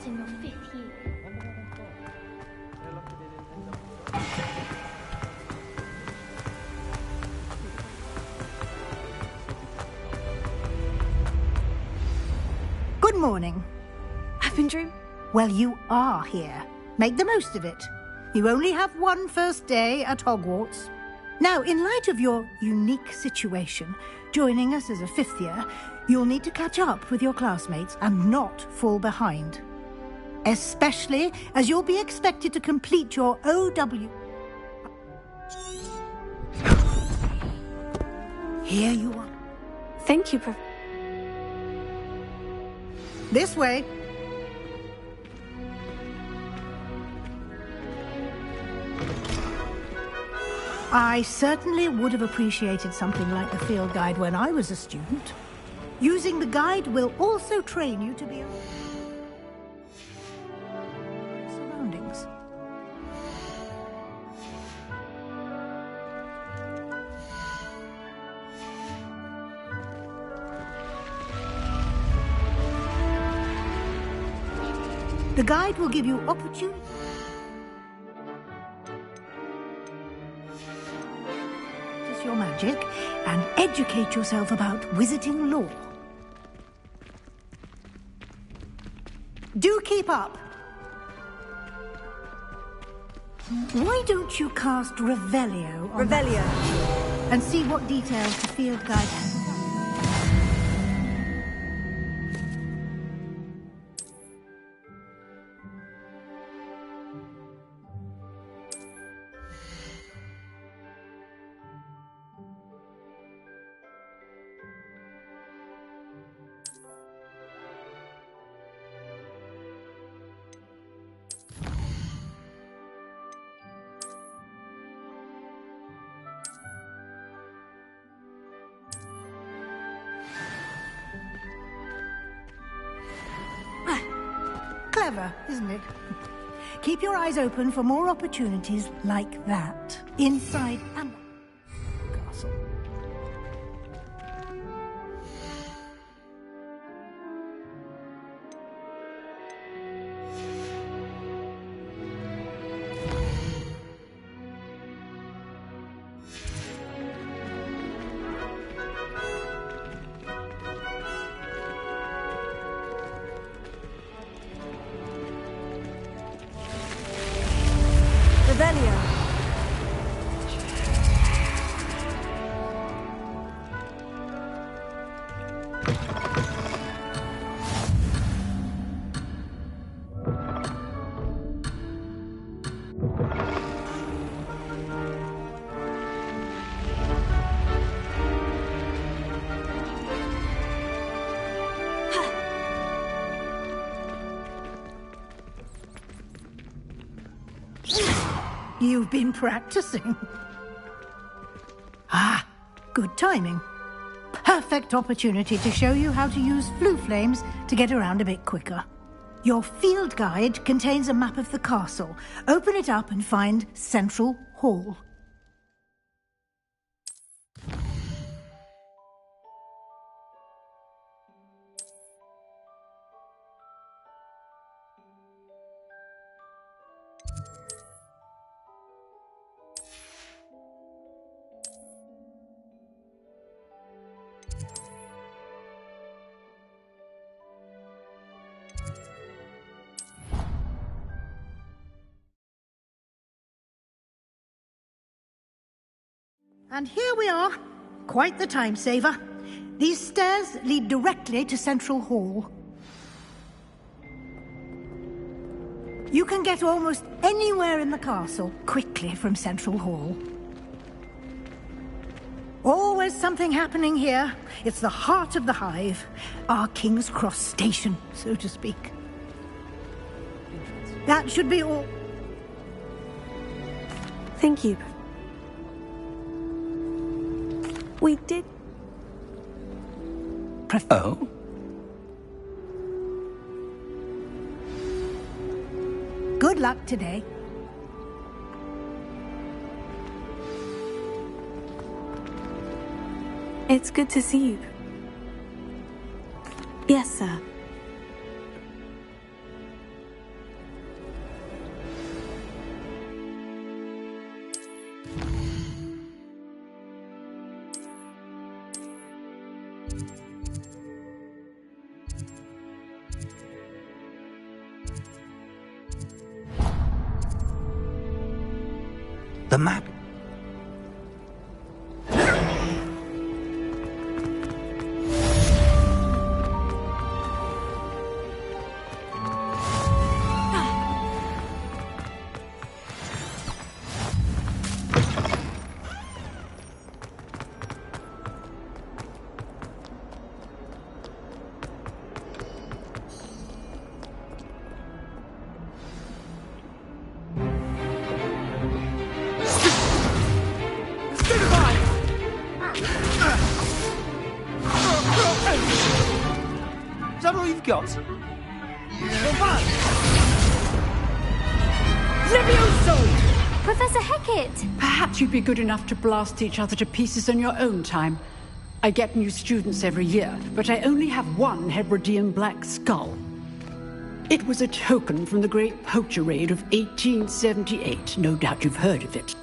in your 5th year. Good morning. I've been dreaming. Well, you are here. Make the most of it. You only have one first day at Hogwarts. Now, in light of your unique situation, joining us as a 5th year, you'll need to catch up with your classmates and not fall behind. Especially as you'll be expected to complete your OW. Here you are. Thank you, Prof. This way. I certainly would have appreciated something like the field guide when I was a student. Using the guide will also train you to be aware of surroundings. The guide will give you opportunity. Your magic and educate yourself about wizarding lore. Do keep up. Why don't you cast Revelio on and see what details the field guide has? Clever, isn't it? Keep your eyes open for more opportunities like that, inside and out the castle. You've been practicing. Ah, good timing. Perfect opportunity to show you how to use flue flames to get around a bit quicker. Your field guide contains a map of the castle. Open it up and find Central Hall. And here we are. Quite the time saver. These stairs lead directly to Central Hall. You can get almost anywhere in the castle quickly from Central Hall. Always something happening here. It's the heart of the Hive. Our King's Cross station, so to speak. That should be all. Thank you. We did. Oh? Good luck today. It's good to see you. Yes, sir. The map. Is that all you've got? Levioso! Professor Hecat! Perhaps you'd be good enough to blast each other to pieces in your own time. I get new students every year, but I only have one Hebridean black skull. It was a token from the Great Poacher Raid of 1878. No doubt you've heard of it.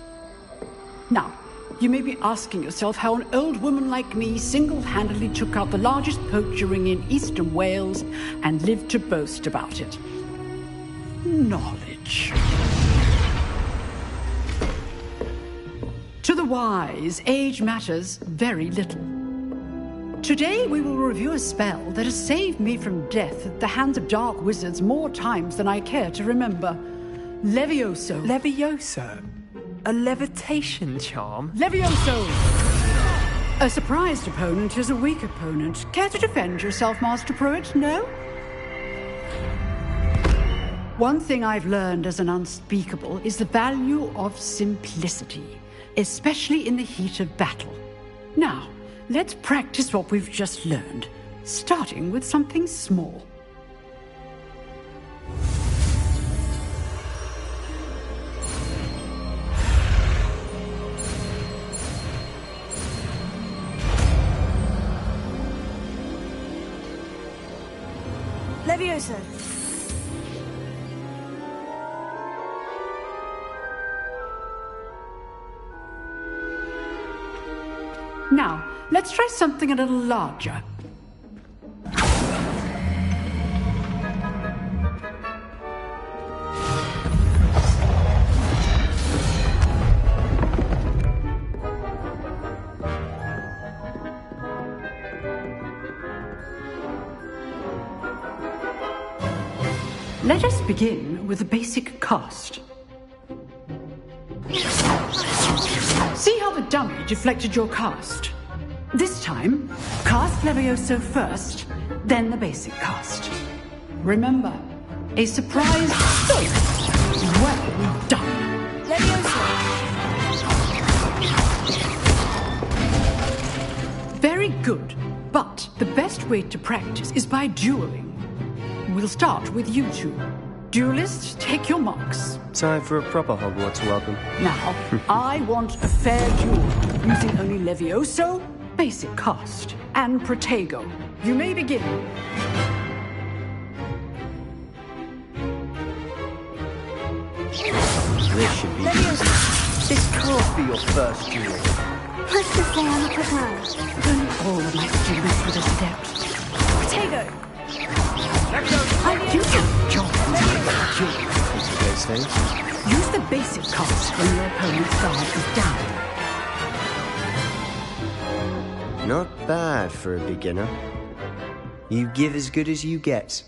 Now, you may be asking yourself how an old woman like me single-handedly took out the largest poacher ring in eastern Wales and lived to boast about it. Knowledge. To the wise, age matters very little. Today we will review a spell that has saved me from death at the hands of dark wizards more times than I care to remember. Levioso. Levioso? A levitation charm? Levioso! A surprised opponent is a weak opponent. Care to defend yourself, Master Pruitt? No? One thing I've learned as an unspeakable is the value of simplicity, especially in the heat of battle. Now, let's practice what we've just learned, starting with something small. Levioso. Now, let's try something a little larger. Let us begin with the basic cast. See how the dummy deflected your cast? This time, cast Levioso first, then the basic cast. Remember, a surprise. Well done. Levioso. Very good, but the best way to practice is by dueling. We'll start with you two. Duelists, take your marks. Time for a proper Hogwarts welcome. Now, I want a fair duel, using only Levioso, basic cast, and Protego. You may begin. This should be easy. This can't be your first duel. Let's just say I'm prepared. Only all of my students were this adept. Protego. I do John. Use the basic cast when your opponent's guard is down. Not bad for a beginner. You give as good as you get.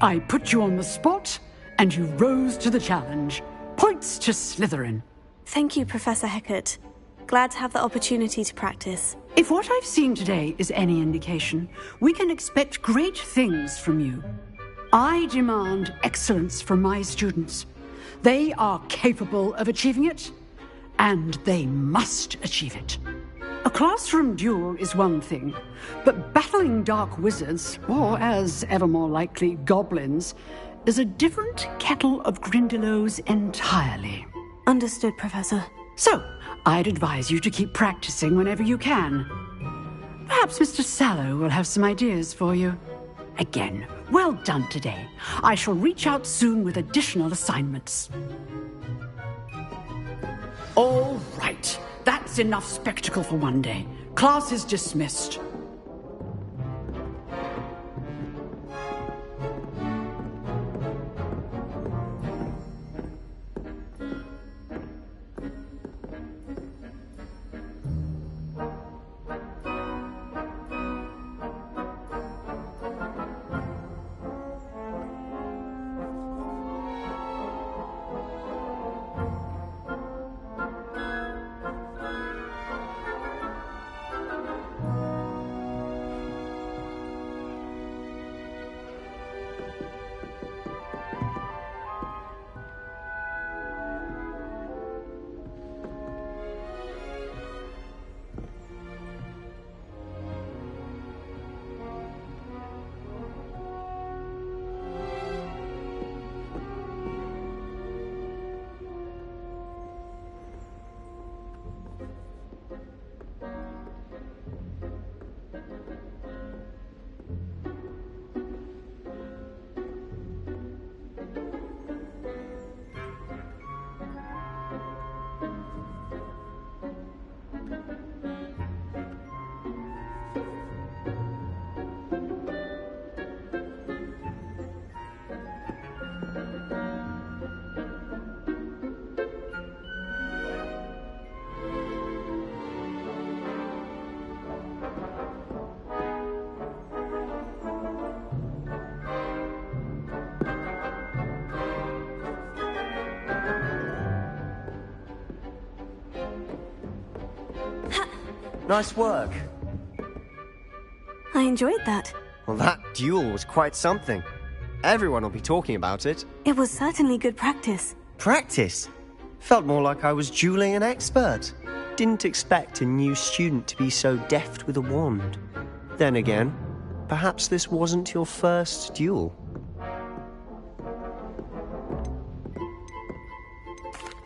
I put you on the spot, and you rose to the challenge. Points to Slytherin. Thank you, Professor Hecat. Glad to have the opportunity to practice. If what I've seen today is any indication, we can expect great things from you. I demand excellence from my students. They are capable of achieving it, and they must achieve it. A classroom duel is one thing, but battling dark wizards, or as ever more likely, goblins, is a different kettle of Grindylows entirely. Understood, Professor. So, I'd advise you to keep practicing whenever you can. Perhaps Mr. Sallow will have some ideas for you. Again, well done today. I shall reach out soon with additional assignments. All right. That's enough spectacle for one day. Class is dismissed. Nice work. I enjoyed that. Well, that duel was quite something. Everyone will be talking about it. It was certainly good practice. Practice? Felt more like I was dueling an expert. Didn't expect a new student to be so deft with a wand. Then again, perhaps this wasn't your first duel.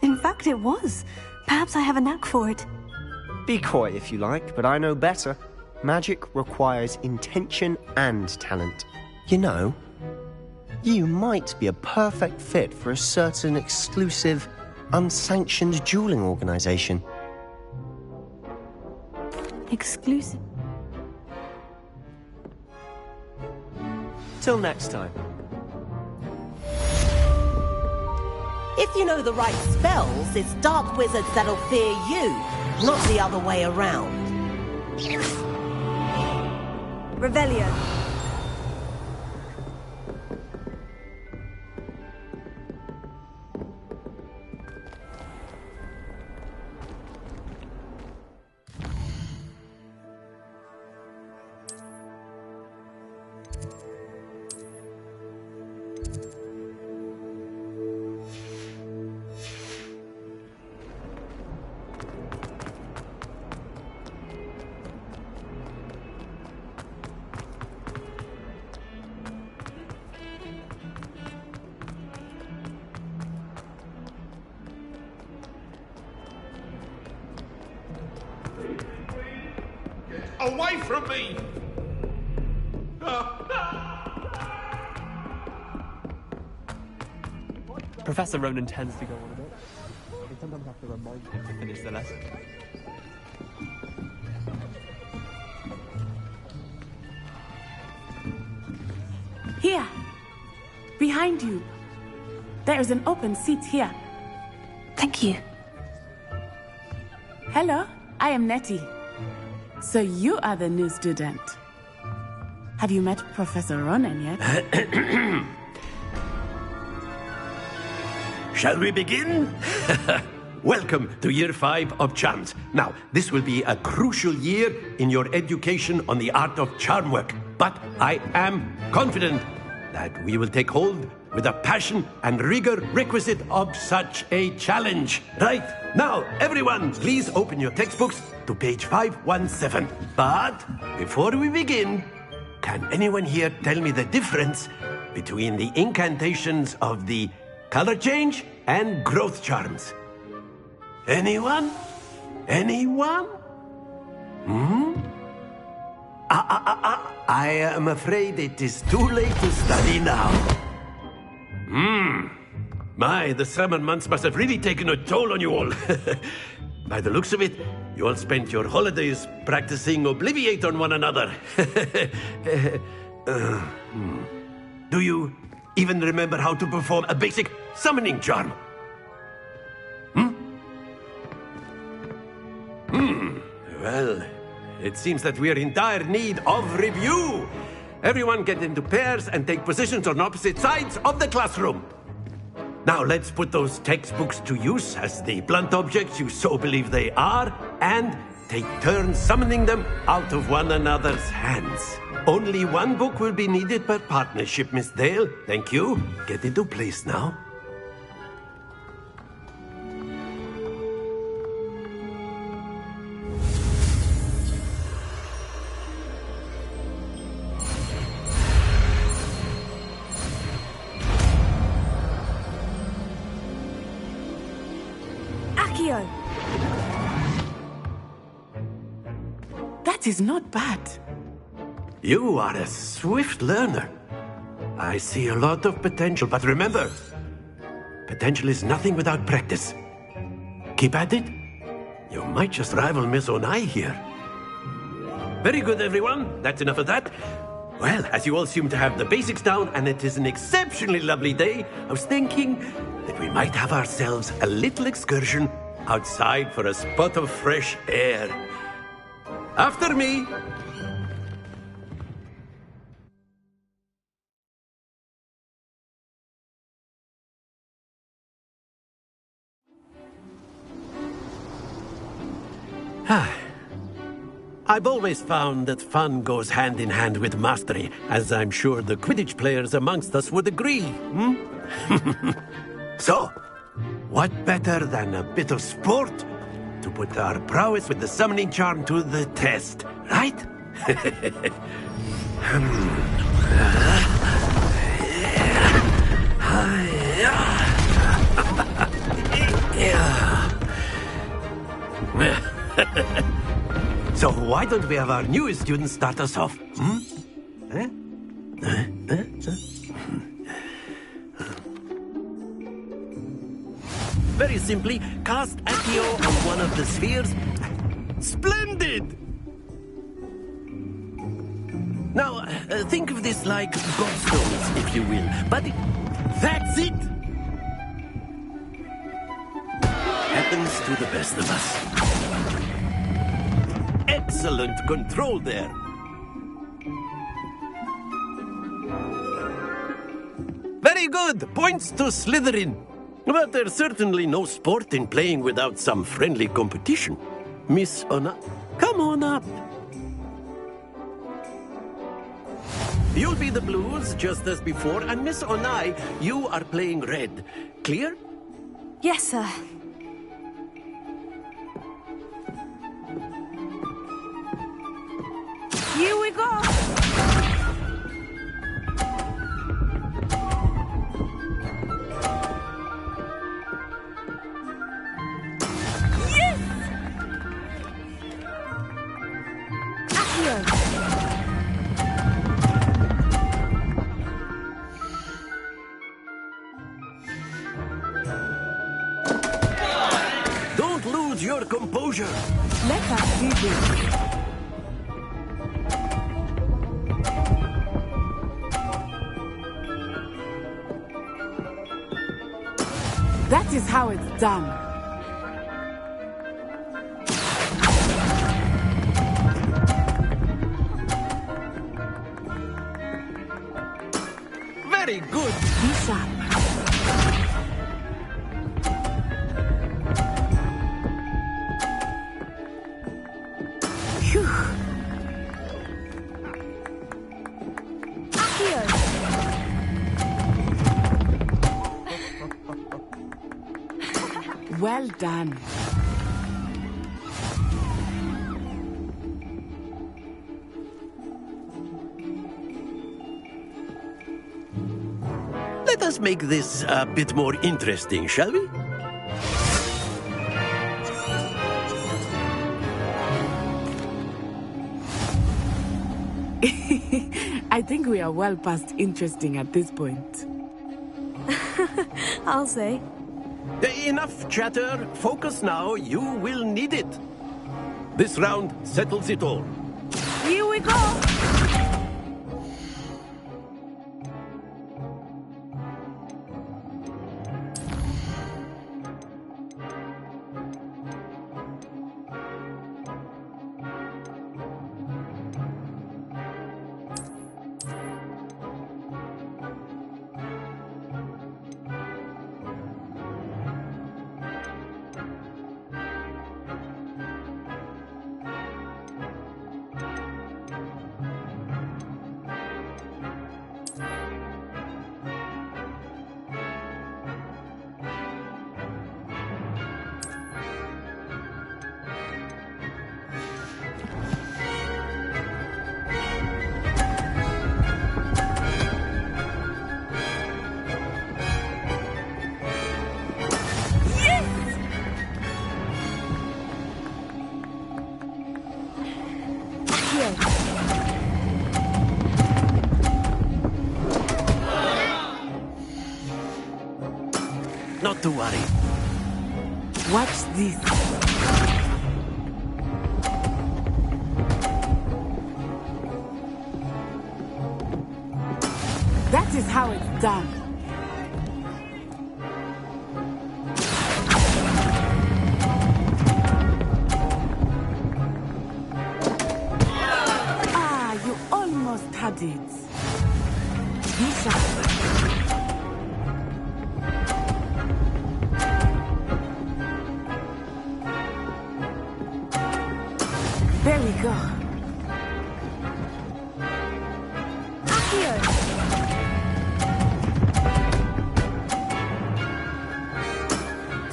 In fact, it was. Perhaps I have a knack for it. Be coy if you like, but I know better. Magic requires intention and talent. You know, you might be a perfect fit for a certain exclusive, unsanctioned dueling organization. Exclusive? Till next time. If you know the right spells, it's dark wizards that'll fear you, not the other way around. Revelio. Away from me! Professor Ronan tends to go on a bit. We sometimes have to remind him to finish the lesson. Here, behind you. There is an open seat here. Thank you. Hello, I am Nettie. So you are the new student. Have you met Professor Ronan yet? Shall we begin? Welcome to Year 5 of Charms. Now, this will be a crucial year in your education on the art of charm work. But I am confident that we will take hold with the passion and rigor requisite of such a challenge. Right, now, everyone, please open your textbooks to page 517. But before we begin, can anyone here tell me the difference between the incantations of the color change and growth charms? Anyone? Anyone? I am afraid it is too late to study now. My, the summer months must have really taken a toll on you all. By the looks of it, you all spent your holidays practicing Obliviate on one another. Do you even remember how to perform a basic summoning charm? Well, it seems that we are in dire need of review. Everyone get into pairs and take positions on opposite sides of the classroom. Now let's put those textbooks to use as the blunt objects you so believe they are, and take turns summoning them out of one another's hands. Only one book will be needed per partnership, Miss Dale. Thank you. Get into place now. Accio. That is not bad. You are a swift learner. I see a lot of potential, but remember, potential is nothing without practice. Keep at it. You might just rival Miss Onai here. Very good, everyone. That's enough of that. Well, as you all seem to have the basics down, and it is an exceptionally lovely day, I was thinking that we might have ourselves a little excursion outside for a spot of fresh air. After me. I've always found that fun goes hand in hand with mastery, as I'm sure the Quidditch players amongst us would agree. So, what better than a bit of sport to put our prowess with the summoning charm to the test, right? So why don't we have our newest student start us off? Very simply, cast Accio on one of the spheres. Splendid! Now, think of this like gobstones, if you will. But that's it! Happens to the best of us. Excellent control there. Very good. Points to Slytherin. But there's certainly no sport in playing without some friendly competition. Miss Ona, come on up. You'll be the blues, just as before, and Miss Onai, you are playing red. Clear? Yes, sir. Here we go! Yes! Accio! Don't lose your composure. Let us do this. That is how it's done. Very good. Be sharp. Phew. Accio! Well done. Let us make this a bit more interesting, shall we? I think we are well past interesting at this point. I'll say. Enough chatter. Focus now. You will need it. This round settles it all. Here we go! Not to worry. Watch this. That is how it's done. Ah, you almost had it. Be sharp. There we go.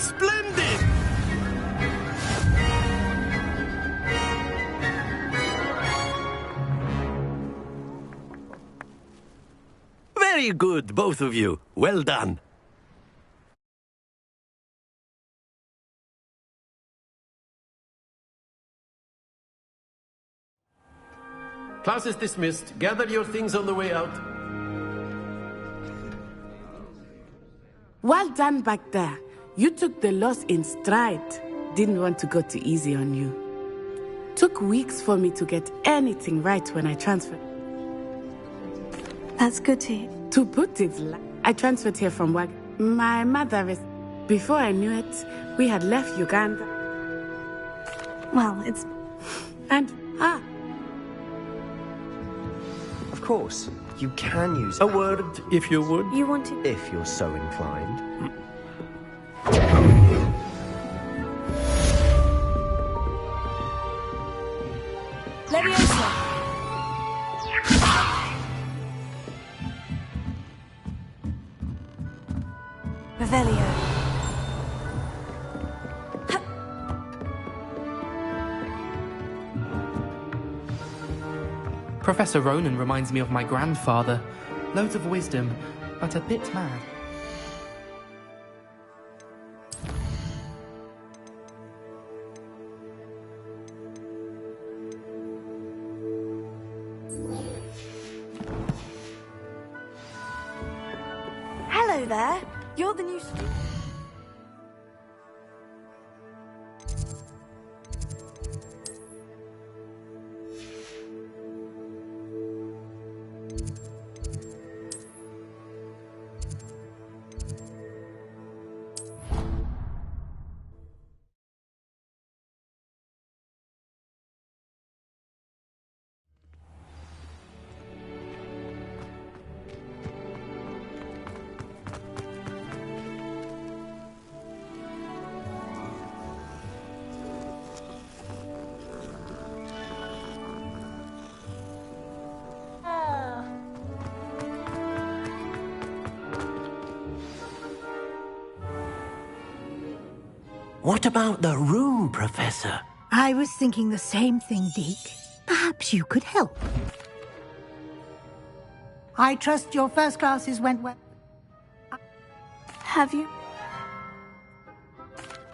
Splendid! Very good, both of you. Well done. Class is dismissed. Gather your things on the way out. Well done back there. You took the loss in stride. Didn't want to go too easy on you. Took weeks for me to get anything right when I transferred. That's good to hear. To put it I transferred here from work. My mother is... Before I knew it, we had left Uganda. Well, it's... And, Of course, you can use A word, if you would. You want to... if you're so inclined. Leviosa! Revelio. Professor Ronan reminds me of my grandfather. Loads of wisdom, but a bit mad. Hello there. You're the new student. What about the room, Professor? I was thinking the same thing, Deke. Perhaps you could help. I trust your first classes went well. Have you?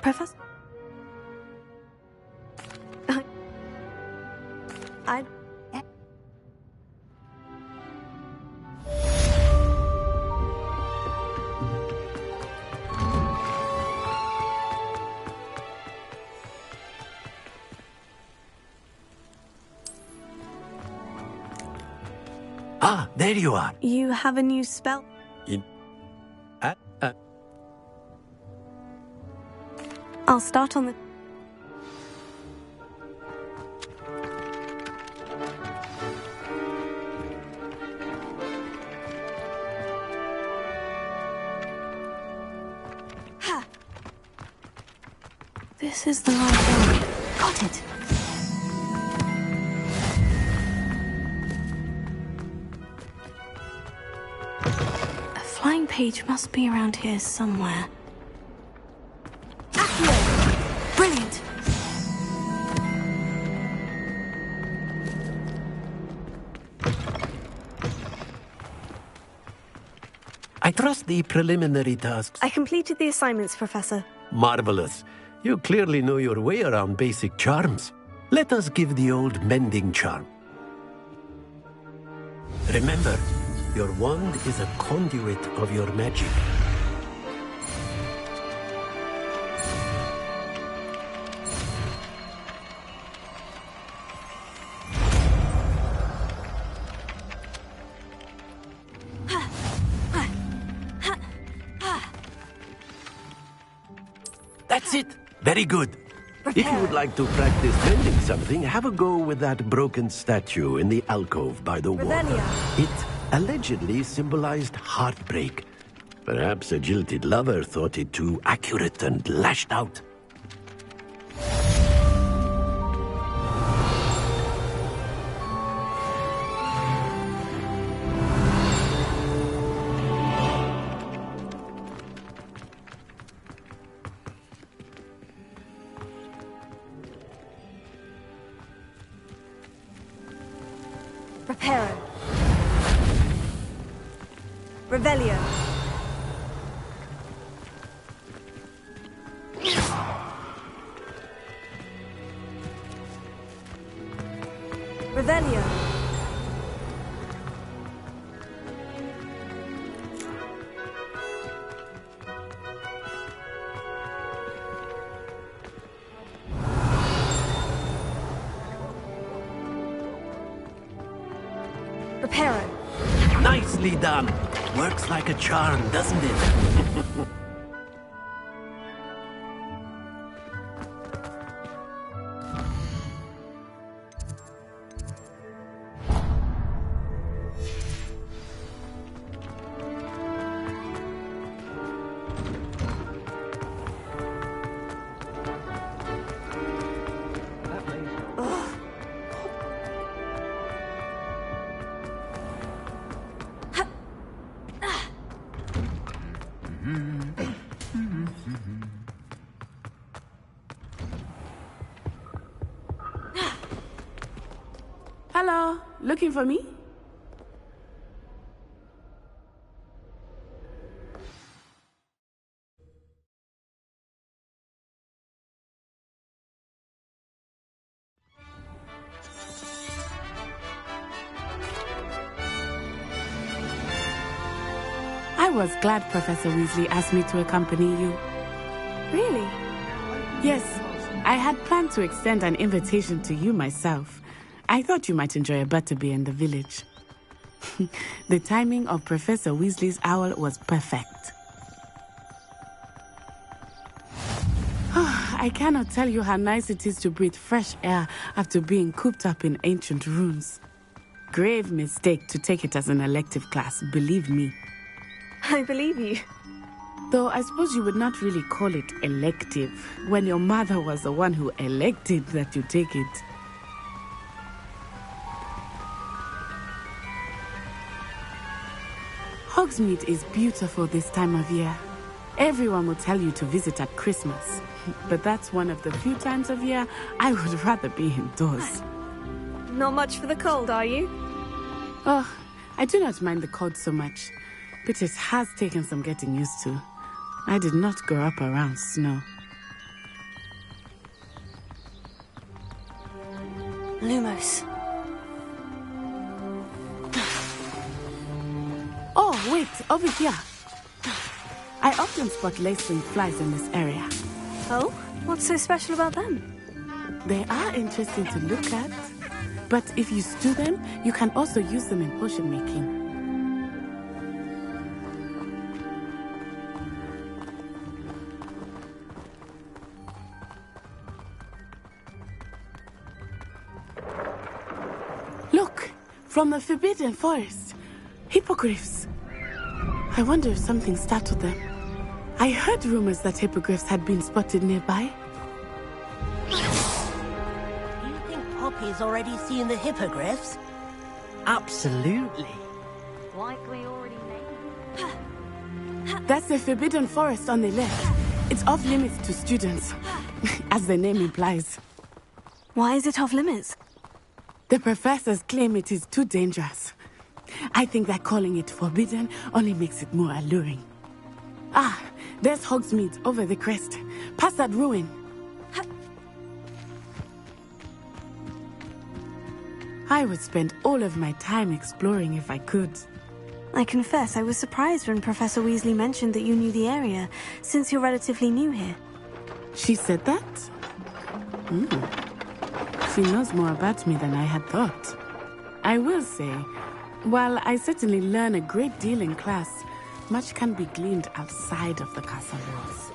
Professor? I... Ah, there you are. You have a new spell? I'll start on the... Ha! This is the right one. Got it. A flying page must be around here somewhere. Brilliant! I trust the preliminary tasks. I completed the assignments, Professor. Marvelous. You clearly know your way around basic charms. Let us give the old mending charm. Remember, your wand is a conduit of your magic. That's it. Very good. If you would like to practice mending something, have a go with that broken statue in the alcove by the water. It allegedly symbolized heartbreak. Perhaps a jilted lover thought it too accurate and lashed out. Reparo. Revelio. Revelio. Reparo. Nicely done. Works like a charm, doesn't it? Hello, looking for me? I was glad Professor Weasley asked me to accompany you. Really? Yes, I had planned to extend an invitation to you myself. I thought you might enjoy a butterbeer in the village. The timing of Professor Weasley's owl was perfect. I cannot tell you how nice it is to breathe fresh air after being cooped up in ancient ruins. Grave mistake to take it as an elective class, believe me. I believe you. Though I suppose you would not really call it elective when your mother was the one who elected that you take it. Hogsmeade is beautiful this time of year. Everyone will tell you to visit at Christmas, but that's one of the few times of year I would rather be indoors. Not much for the cold, are you? Oh, I do not mind the cold so much, but it has taken some getting used to. I did not grow up around snow. Lumos. Oh, wait, over here. I often spot lacewing flies in this area. Oh? What's so special about them? They are interesting to look at, but if you stew them, you can also use them in potion making. Look, from the Forbidden Forest, hippogriffs. I wonder if something startled them. I heard rumors that hippogriffs had been spotted nearby. Do you think Poppy's already seen the hippogriffs? Absolutely. Like we already know. That's the Forbidden Forest on the left. It's off limits to students, as the name implies. Why is it off limits? The professors claim it is too dangerous. I think that calling it forbidden only makes it more alluring. Ah, there's Hogsmeade over the crest. Past that ruin. I would spend all of my time exploring if I could. I confess I was surprised when Professor Weasley mentioned that you knew the area, since you're relatively new here. She said that? She knows more about me than I had thought. I will say, while I certainly learn a great deal in class, much can be gleaned outside of the castle walls.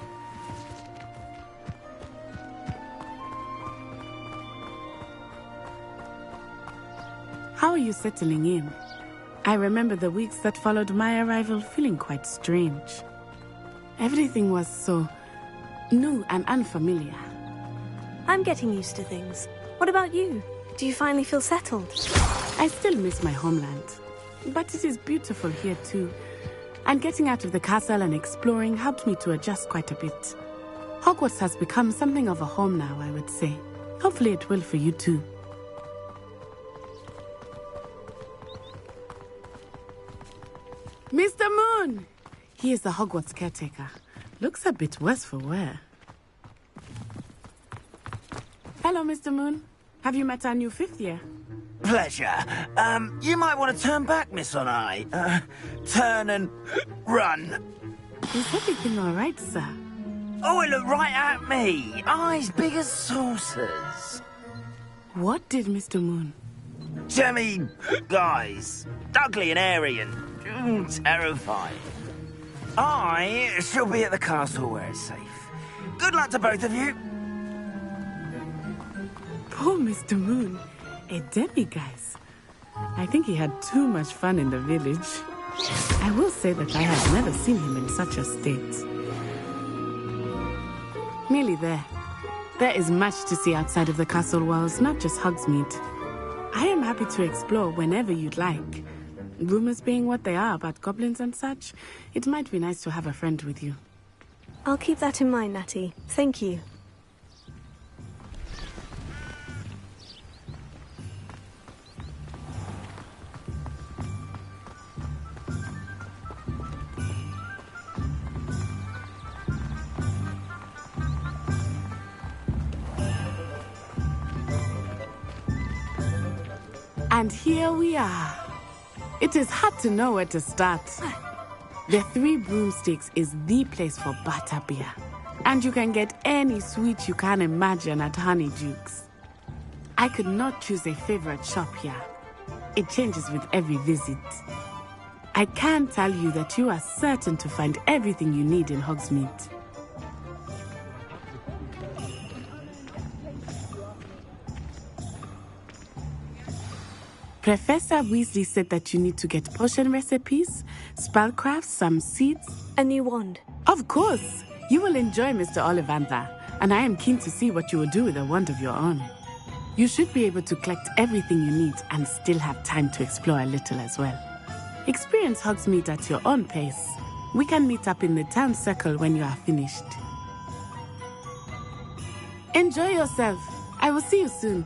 How are you settling in? I remember the weeks that followed my arrival feeling quite strange. Everything was so new and unfamiliar. I'm getting used to things. What about you? Do you finally feel settled? I still miss my homeland, but it is beautiful here too. And getting out of the castle and exploring helped me to adjust quite a bit. Hogwarts has become something of a home now, I would say. Hopefully it will for you too. Mr. Moon! He is the Hogwarts caretaker. Looks a bit worse for wear. Hello, Mr. Moon. Have you met our new 5th year? Pleasure. You might want to turn back, Miss Onai. Turn and run. Is everything all right, sir? Oh, it looked right at me. Eyes big as saucers. What did Mr. Moon? Jemmy, guys. Ugly and airy and terrifying. I shall be at the castle where it's safe. Good luck to both of you. Poor Mr. Moon. A demiguise. I think he had too much fun in the village. I will say that I have never seen him in such a state. Nearly there. There is much to see outside of the castle walls, not just Hogsmeade. I am happy to explore whenever you'd like. Rumors being what they are about goblins and such, it might be nice to have a friend with you. I'll keep that in mind, Natty. Thank you. And here we are. It is hard to know where to start. The 3 Broomsticks is the place for butterbeer. And you can get any sweet you can imagine at Honeydukes. I could not choose a favorite shop here. It changes with every visit. I can tell you that you are certain to find everything you need in Hogsmeade. Professor Weasley said that you need to get potion recipes, spellcrafts, some seeds. A new wand. Of course! You will enjoy Mr. Ollivander, and I am keen to see what you will do with a wand of your own. You should be able to collect everything you need and still have time to explore a little as well. Experience Hogsmeade at your own pace. We can meet up in the town circle when you are finished. Enjoy yourself. I will see you soon.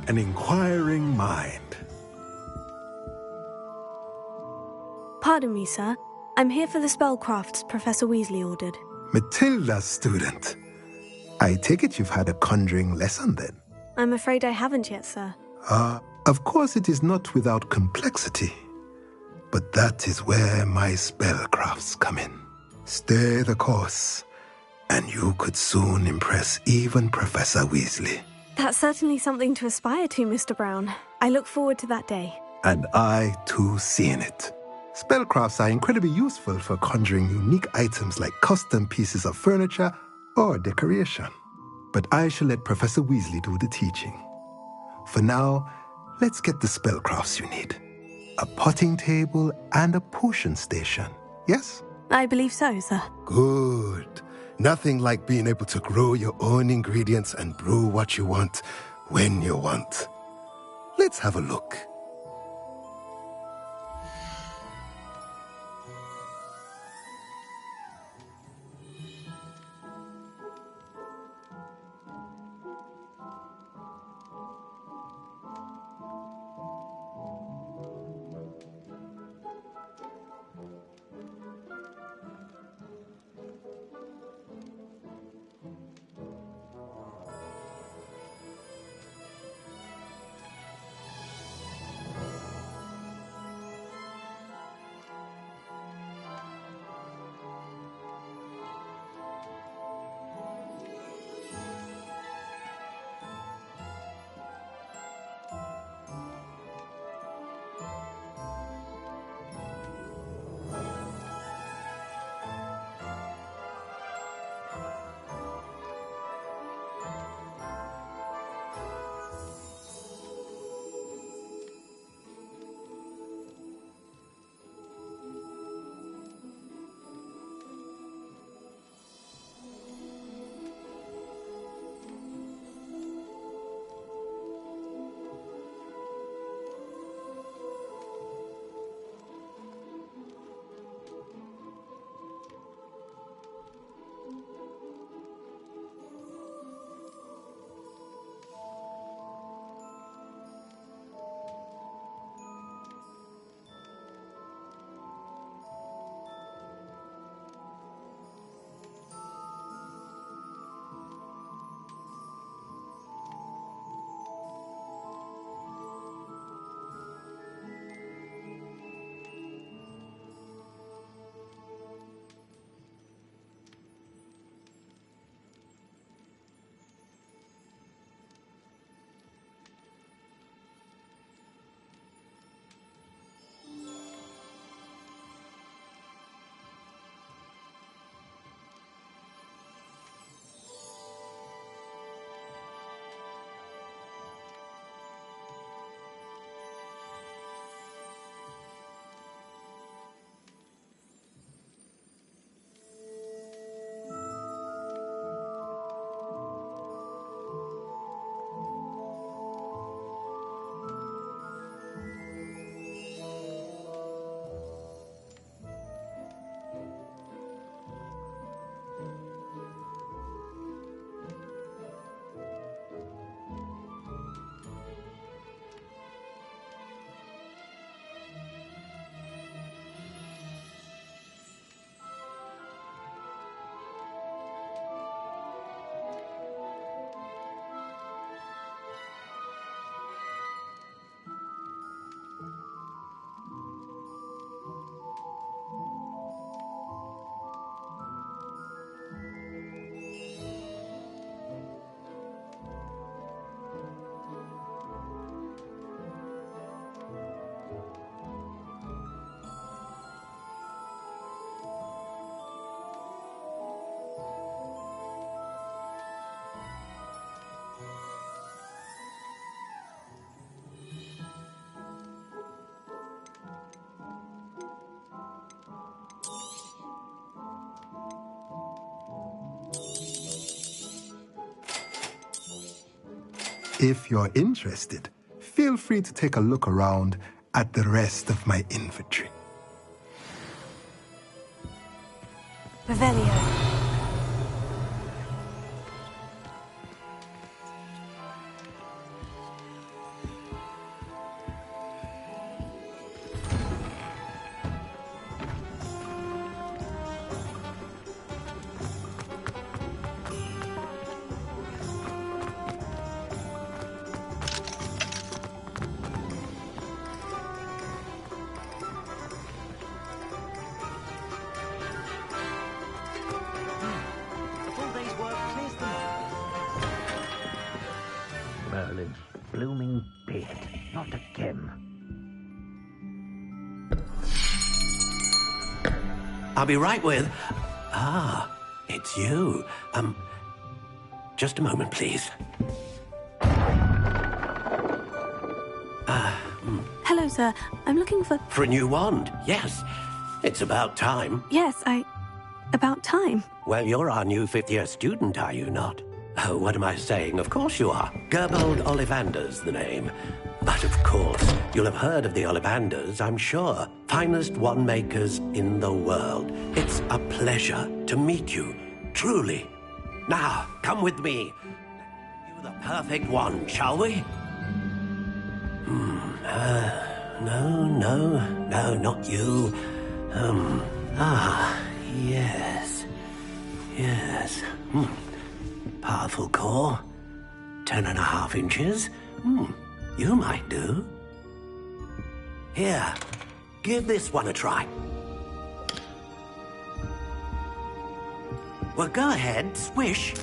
An inquiring mind. Pardon me, sir. I'm here for the spellcrafts Professor Weasley ordered. Matilda's student. I take it you've had a conjuring lesson then? I'm afraid I haven't yet, sir. Of course it is not without complexity. But that is where my spellcrafts come in. Stay the course, and you could soon impress even Professor Weasley. That's certainly something to aspire to, Mr. Brown. I look forward to that day. And I, too, seeing it. Spellcrafts are incredibly useful for conjuring unique items like custom pieces of furniture or decoration. But I shall let Professor Weasley do the teaching. For now, let's get the spellcrafts you need. A potting table and a potion station, yes? I believe so, sir. Good. Nothing like being able to grow your own ingredients and brew what you want when you want. Let's have a look. If you're interested, feel free to take a look around at the rest of my inventory. Revelio. Merlin's blooming beard, not again. I'll be right with... Ah, it's you. Just a moment, please. Hello, sir. I'm looking for... For a new wand, yes. It's about time. Yes, about time. Well, you're our new fifth-year student, are you not? Oh, what am I saying? Of course you are. Gerbold Ollivander's the name. But of course, you'll have heard of the Ollivanders, I'm sure. Finest wand makers in the world. It's a pleasure to meet you, truly. Now, come with me. You the perfect wand, shall we? No, not you. Yes. Powerful core. 10.5 inches. You might do. Here, give this one a try. Well, go ahead, swish.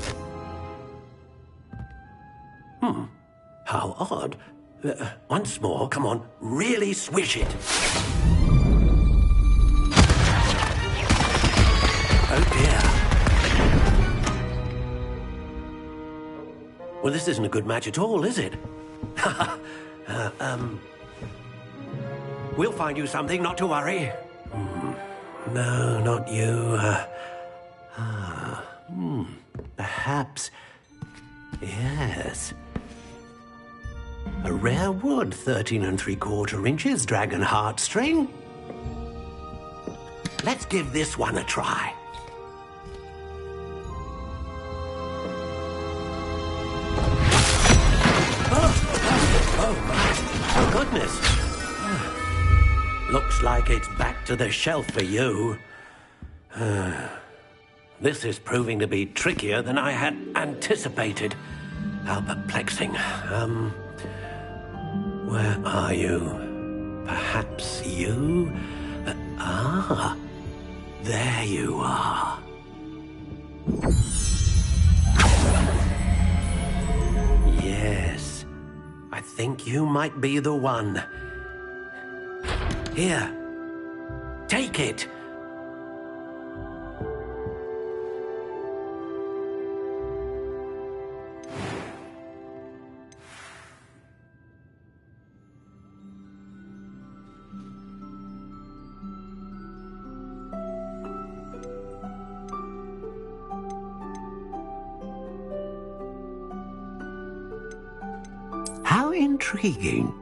How odd. Once more, come on, really swish it. Oh dear. Well, this isn't a good match at all, is it? We'll find you something, not to worry. No, not you. Perhaps... Yes. A rare wood, 13 3/4 inches, dragon heartstring. Let's give this one a try. Oh, my goodness. Looks like it's back to the shelf for you. This is proving to be trickier than I had anticipated. How perplexing. Where are you? Perhaps you? There you are. Yes, I think you might be the one. Here, take it. How intriguing.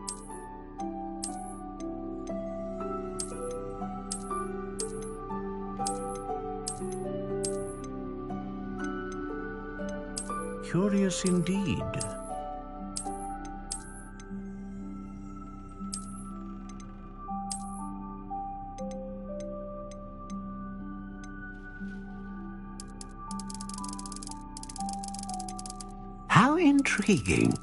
Curious indeed. How intriguing.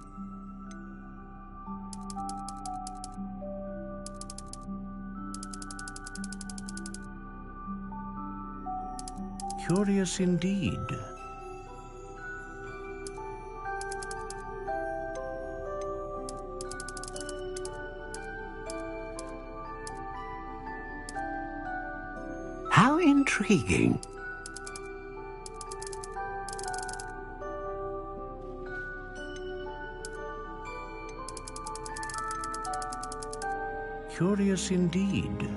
Curious indeed. How intriguing. Curious indeed.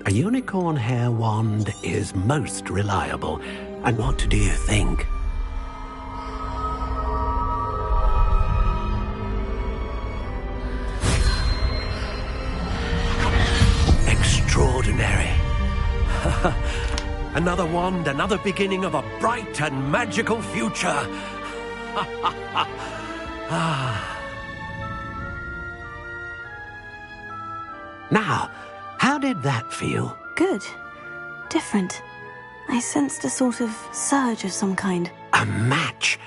A unicorn hair wand is most reliable. And what do you think? Extraordinary. Another wand, another beginning of a bright and magical future. Now, how did that feel? Good. Different. I sensed a sort of surge of some kind. A match.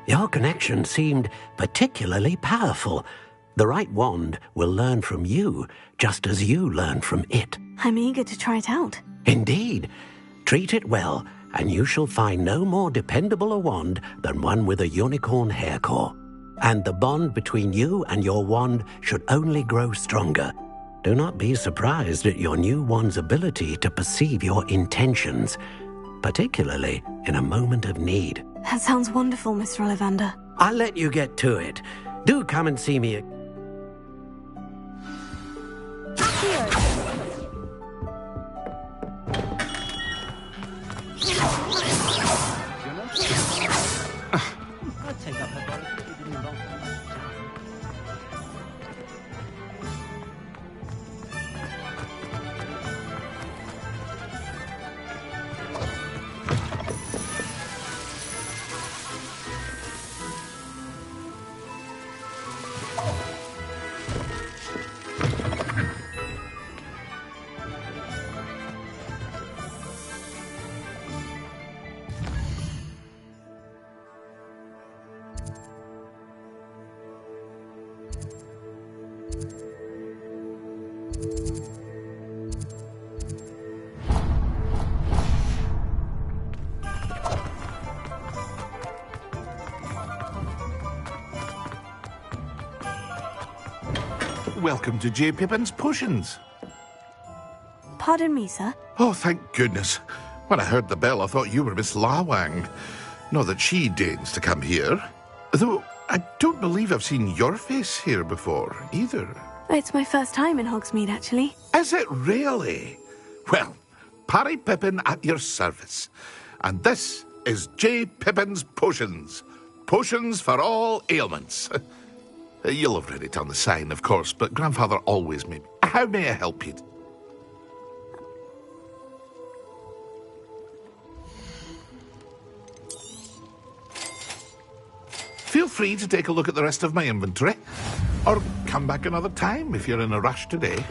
Your connection seemed particularly powerful. The right wand will learn from you, just as you learn from it. I'm eager to try it out. Indeed. Treat it well, and you shall find no more dependable a wand than one with a unicorn hair core. And the bond between you and your wand should only grow stronger. Do not be surprised at your new wand's ability to perceive your intentions, particularly in a moment of need. That sounds wonderful, Mr. Ollivander. I'll let you get to it. Do come and see me. Welcome to J. Pippin's Potions. Pardon me, sir. Oh, thank goodness. When I heard the bell, I thought you were Miss Lawang. Not that she deigns to come here. Though I don't believe I've seen your face here before, either. It's my first time in Hogsmeade, actually. Is it really? Well, Parry Pippin at your service. And this is J. Pippin's Potions. Potions for all ailments. You'll have read it on the sign, of course, but Grandfather always made me. How may I help you? Feel free to take a look at the rest of my inventory, or come back another time if you're in a rush today.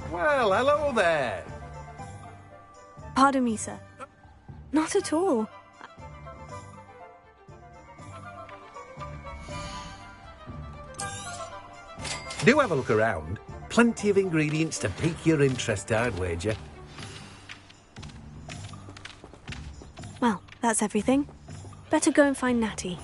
Well, hello there. Pardon me, sir. Not at all. Do have a look around. Plenty of ingredients to pique your interest, I'd wager. Well, that's everything. Better go and find Natty.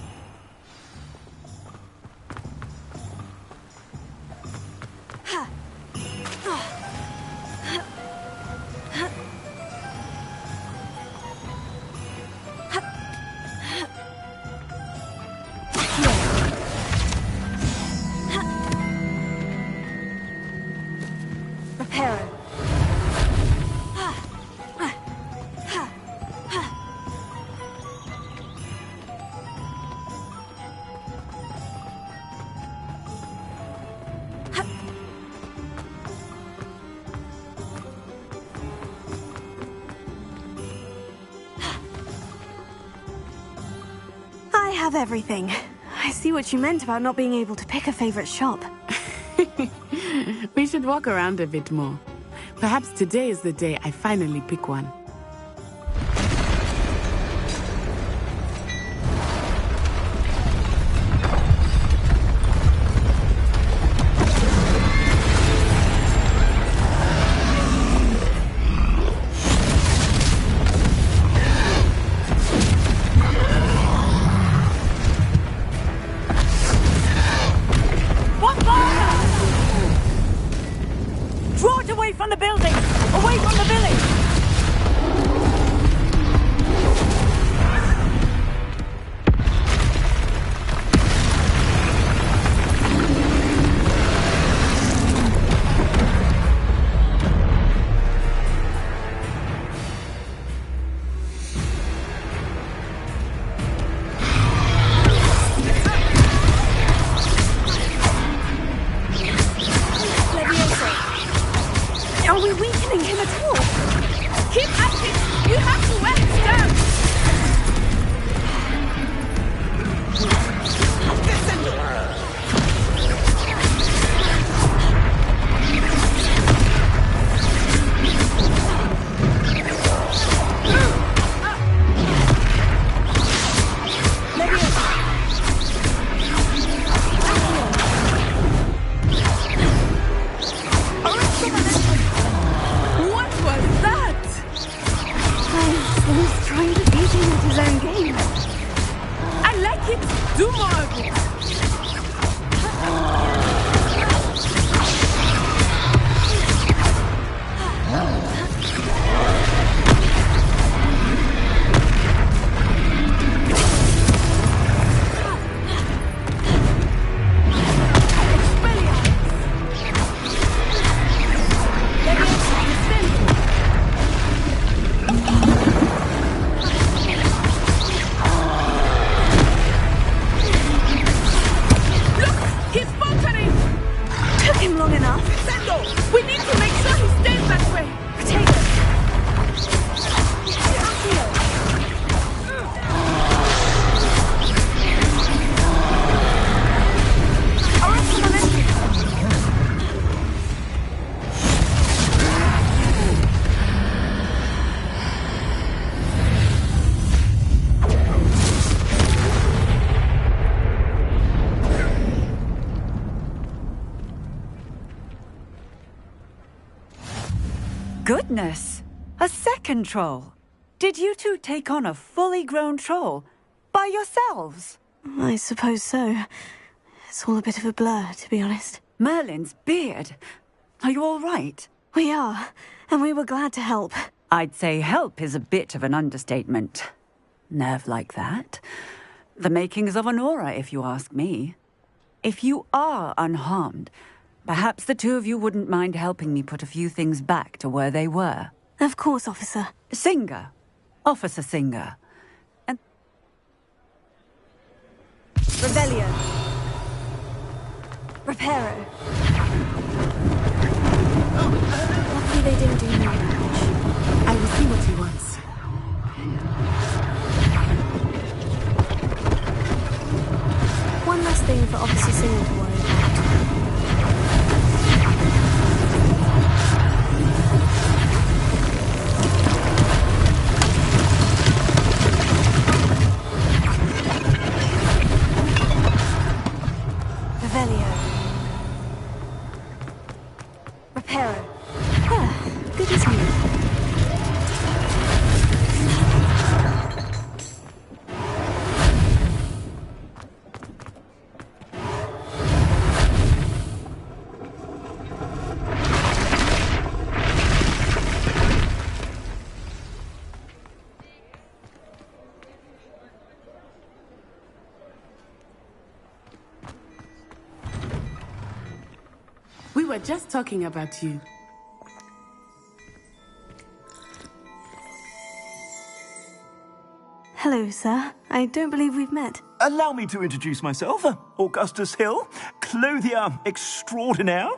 I have everything. I see what you meant about not being able to pick a favorite shop. We should walk around a bit more. Perhaps today is the day I finally pick one. away from the building! Away from the village! Are we weakening him at all? Keep at it! You have to wear his down! Do more of it! Goodness! A second troll! Did you two take on a fully grown troll? By yourselves? I suppose so. It's all a bit of a blur, to be honest. Merlin's beard! Are you all right? We are, and we were glad to help. I'd say help is a bit of an understatement. Nerve like that. The makings of an aura, if you ask me. If you are unharmed, perhaps the two of you wouldn't mind helping me put a few things back to where they were. Of course, officer. Singer. Officer Singer. And... Rebellion. Reparo. Luckily they didn't do any damage. I will see what he wants. One last thing for Officer Singer to worry about. Reparo. Good as new. We were just talking about you. Hello, sir. I don't believe we've met. Allow me to introduce myself, Augustus Hill, clothier extraordinaire.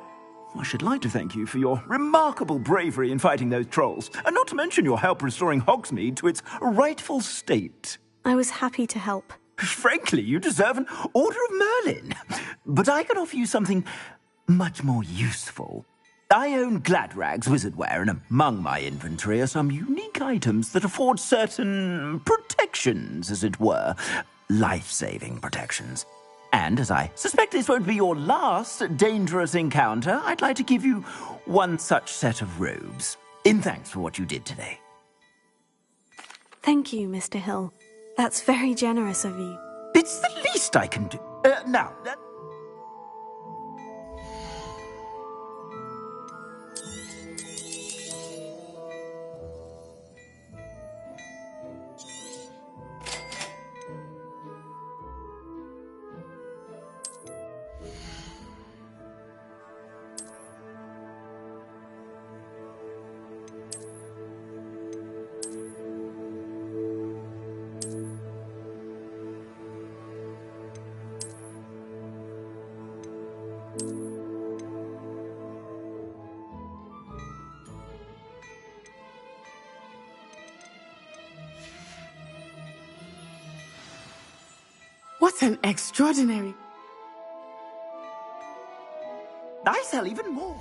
I should like to thank you for your remarkable bravery in fighting those trolls, and not to mention your help restoring Hogsmeade to its rightful state. I was happy to help. Frankly, you deserve an Order of Merlin. But I can offer you something much more useful. I own Gladrag's wizardware, and among my inventory are some unique items that afford certain protections, as it were. Life-saving protections. And as I suspect this won't be your last dangerous encounter, I'd like to give you one such set of robes, in thanks for what you did today. Thank you, Mr. Hill. That's very generous of you. It's the least I can do. Now... What an extraordinary... I sell even more.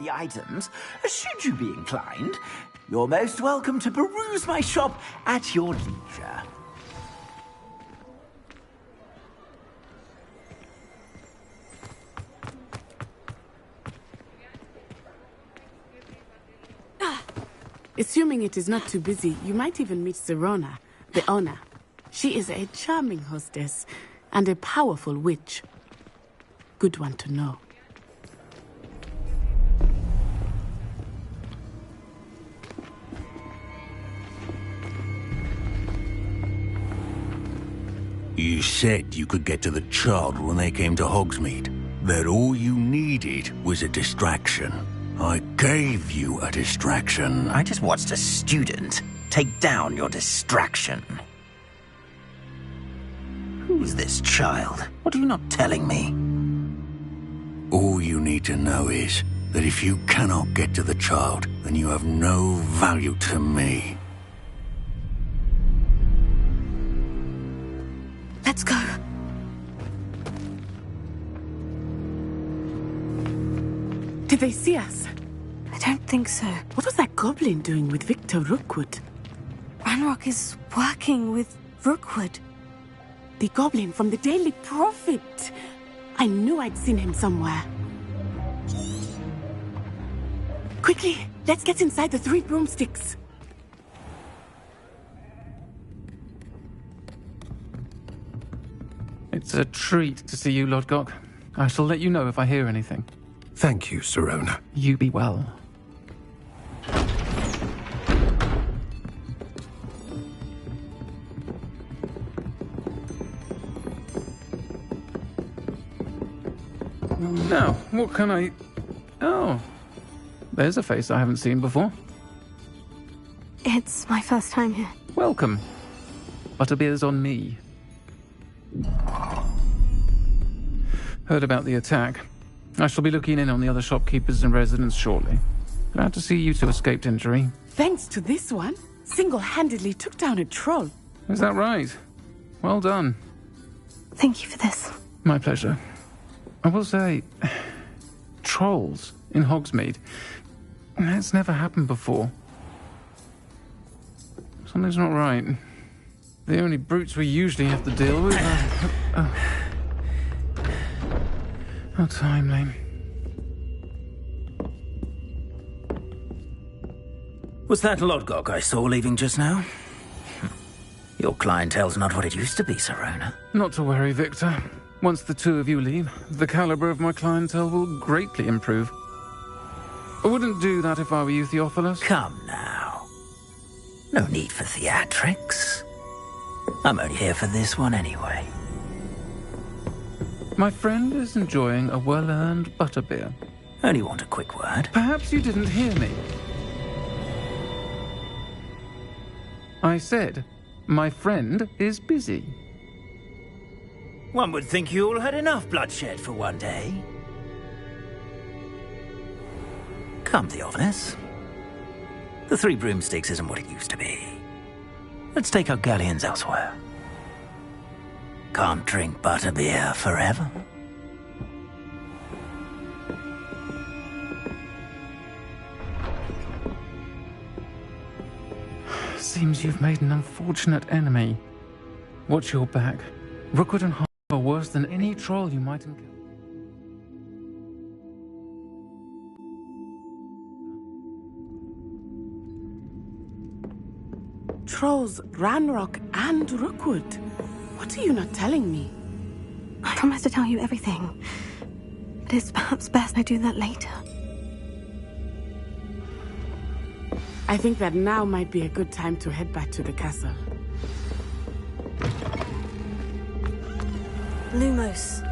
The items, should you be inclined, you're most welcome to peruse my shop at your leisure. Assuming it is not too busy, you might even meet Serona, the owner. She is a charming hostess and a powerful witch. Good one to know. You said you could get to the child when they came to Hogsmeade. That all you needed was a distraction. I gave you a distraction. I just watched a student take down your distraction. Who's this child? What are you not telling me? All you need to know is that if you cannot get to the child, then you have no value to me. Let's go. Did they see us? I don't think so. What was that goblin doing with Victor Rookwood? Ranrock is working with Rookwood. The goblin from the Daily Prophet. I knew I'd seen him somewhere. Quickly, let's get inside the 3 broomsticks. It's a treat to see you, Lodgok. I shall let you know if I hear anything. Thank you, Sirona. You be well. Now, what can I... Oh, there's a face I haven't seen before. It's my first time here. Welcome. Butterbeer's on me. Heard about the attack. I shall be looking in on the other shopkeepers and residents shortly. Glad to see you two escaped injury. Thanks to this one, single-handedly took down a troll. Is that right? Well done. Thank you for this. My pleasure. I will say, trolls in Hogsmeade. That's never happened before. Something's not right. The only brutes we usually have to deal with are... How timely. Was that Lodgok I saw leaving just now? Your clientele's not what it used to be, Sirona. Not to worry, Victor. Once the two of you leave, the caliber of my clientele will greatly improve. I wouldn't do that if I were you, Theophilus. Come now. No need for theatrics. I'm only here for this one anyway. My friend is enjoying a well-earned butterbeer. Only want a quick word. Perhaps you didn't hear me. I said, my friend is busy. One would think you all had enough bloodshed for one day. Come, Theophilus. The 3 broomsticks isn't what it used to be. Let's take our galleons elsewhere. Can't drink butterbeer forever. Seems you've made an unfortunate enemy. Watch your back. Rookwood and Hogwarts are worse than any troll you might encounter. Trolls, Ranrock, and Rookwood. What are you not telling me? I promised to tell you everything. But it's perhaps best I do that later. I think that now might be a good time to head back to the castle. Lumos.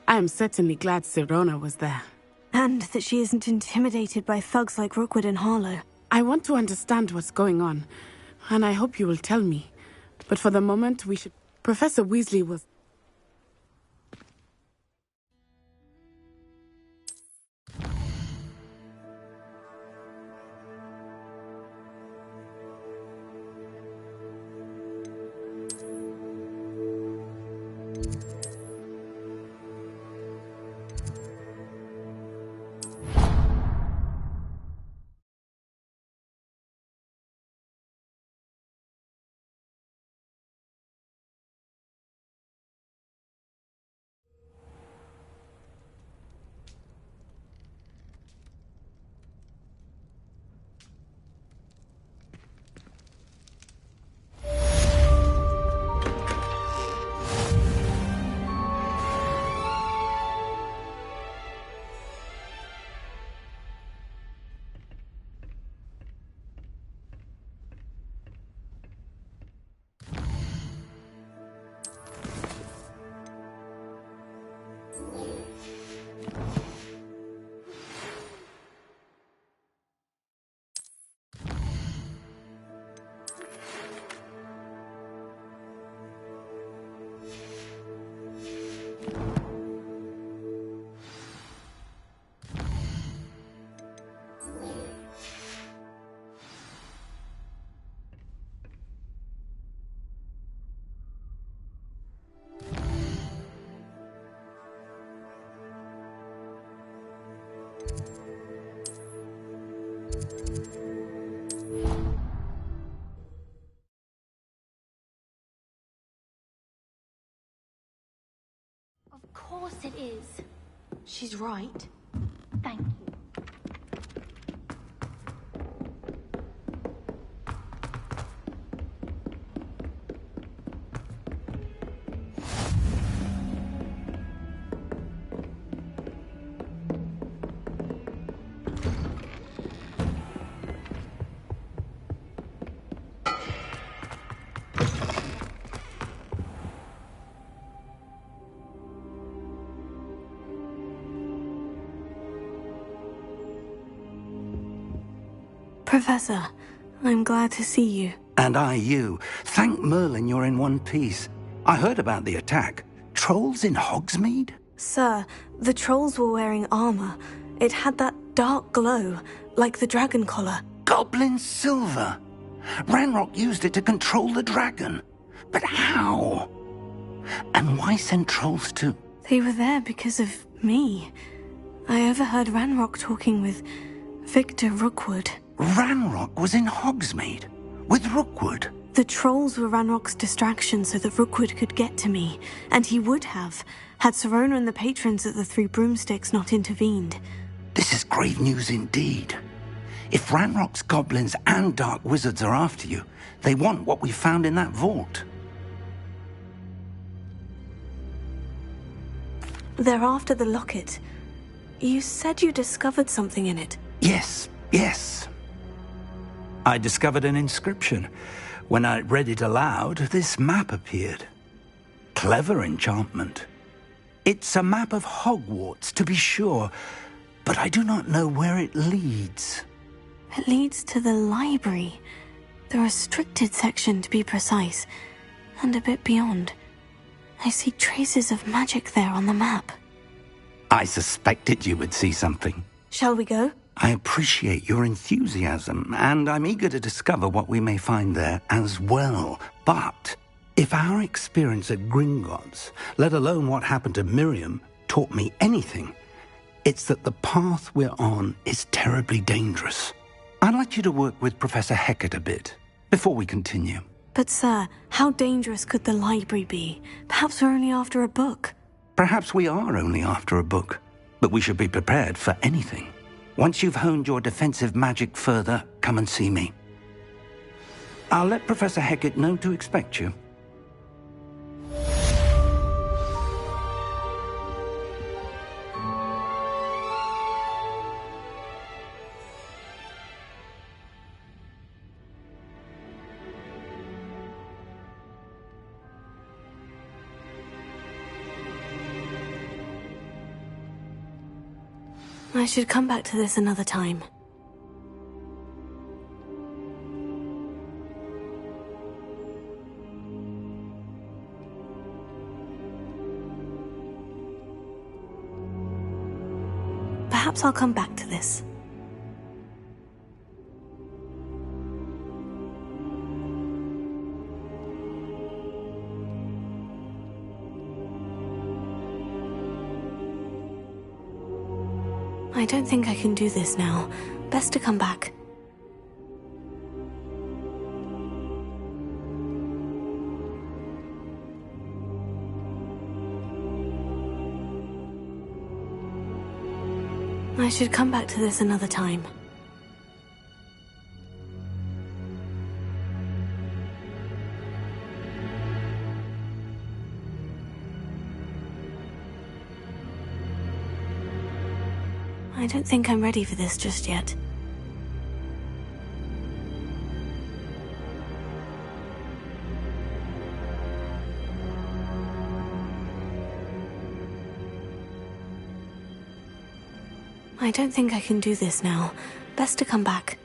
I am certainly glad Sirona was there. And that she isn't intimidated by thugs like Rookwood and Harlow. I want to understand what's going on, and I hope you will tell me. But for the moment, we should... Professor Weasley was... course it is. She's right. Thank you. Professor, I'm glad to see you. And I you. Thank Merlin you're in one piece. I heard about the attack. Trolls in Hogsmeade? Sir, the trolls were wearing armor. It had that dark glow, like the dragon collar. Goblin silver. Ranrock used it to control the dragon. But how? And why send trolls to... They were there because of me. I overheard Ranrock talking with Victor Rookwood. Ranrock was in Hogsmeade? With Rookwood? The trolls were Ranrock's distraction so that Rookwood could get to me. And he would have, had Sirona and the patrons at the Three Broomsticks not intervened. This is grave news indeed. If Ranrock's goblins and dark wizards are after you, they want what we found in that vault. They're after the locket. You said you discovered something in it. Yes. I discovered an inscription. When I read it aloud, this map appeared. Clever enchantment. It's a map of Hogwarts, to be sure, but I do not know where it leads. It leads to the library. The restricted section, to be precise, and a bit beyond. I see traces of magic there on the map. I suspected you would see something. Shall we go? I appreciate your enthusiasm, and I'm eager to discover what we may find there as well. But if our experience at Gringotts, let alone what happened to Miriam, taught me anything, it's that the path we're on is terribly dangerous. I'd like you to work with Professor Hecat a bit, before we continue. But sir, how dangerous could the library be? Perhaps we're only after a book. Perhaps we are only after a book, but we should be prepared for anything. Once you've honed your defensive magic further, come and see me. I'll let Professor Hecat know to expect you. I should come back to this another time. Perhaps I'll come back to this. I don't think I can do this now. Best to come back. I should come back to this another time. I don't think I'm ready for this just yet. I don't think I can do this now. Best to come back.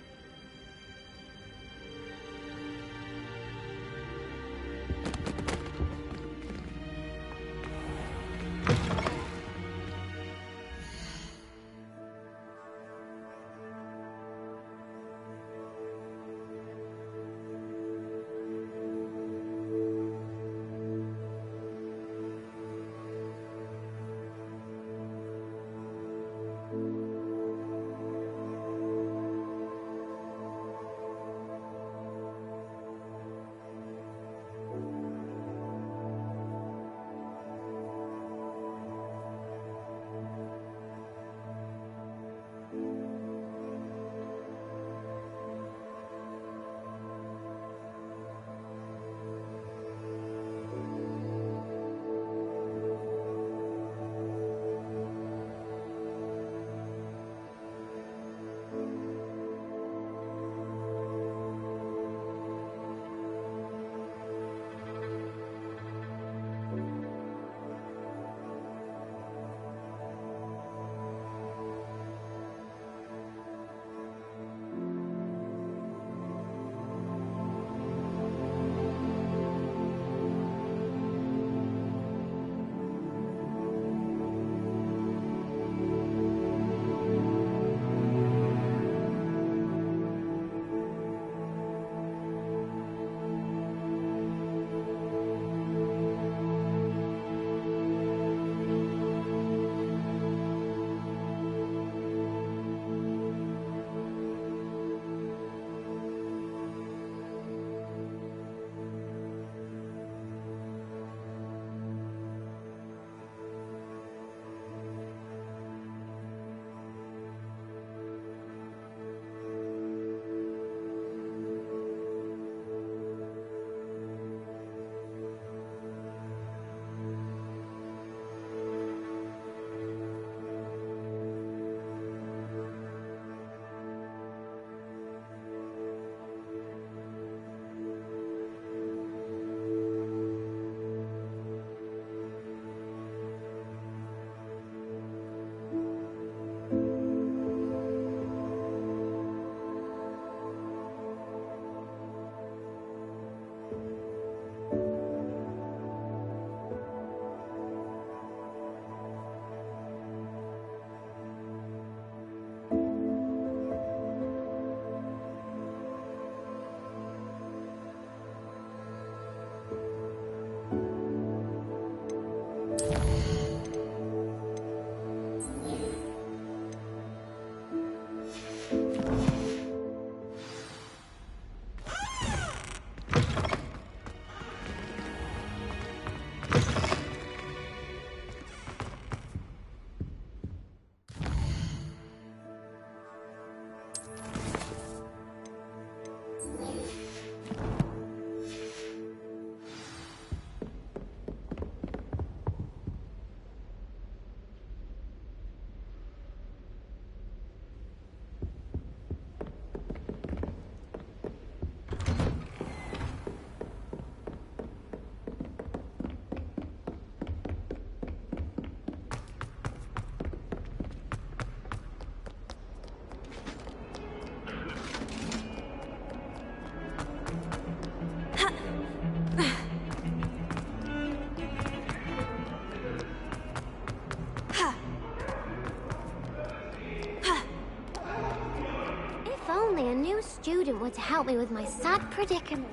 new student were to help me with my sad predicament.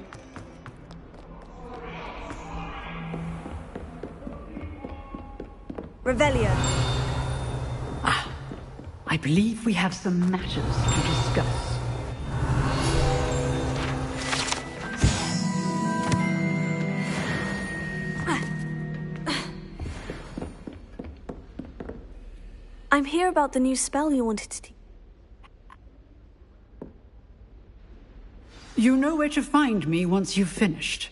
Revelio. I believe we have some matters to discuss. I'm here about the new spell you wanted to teach. You know where to find me once you've finished.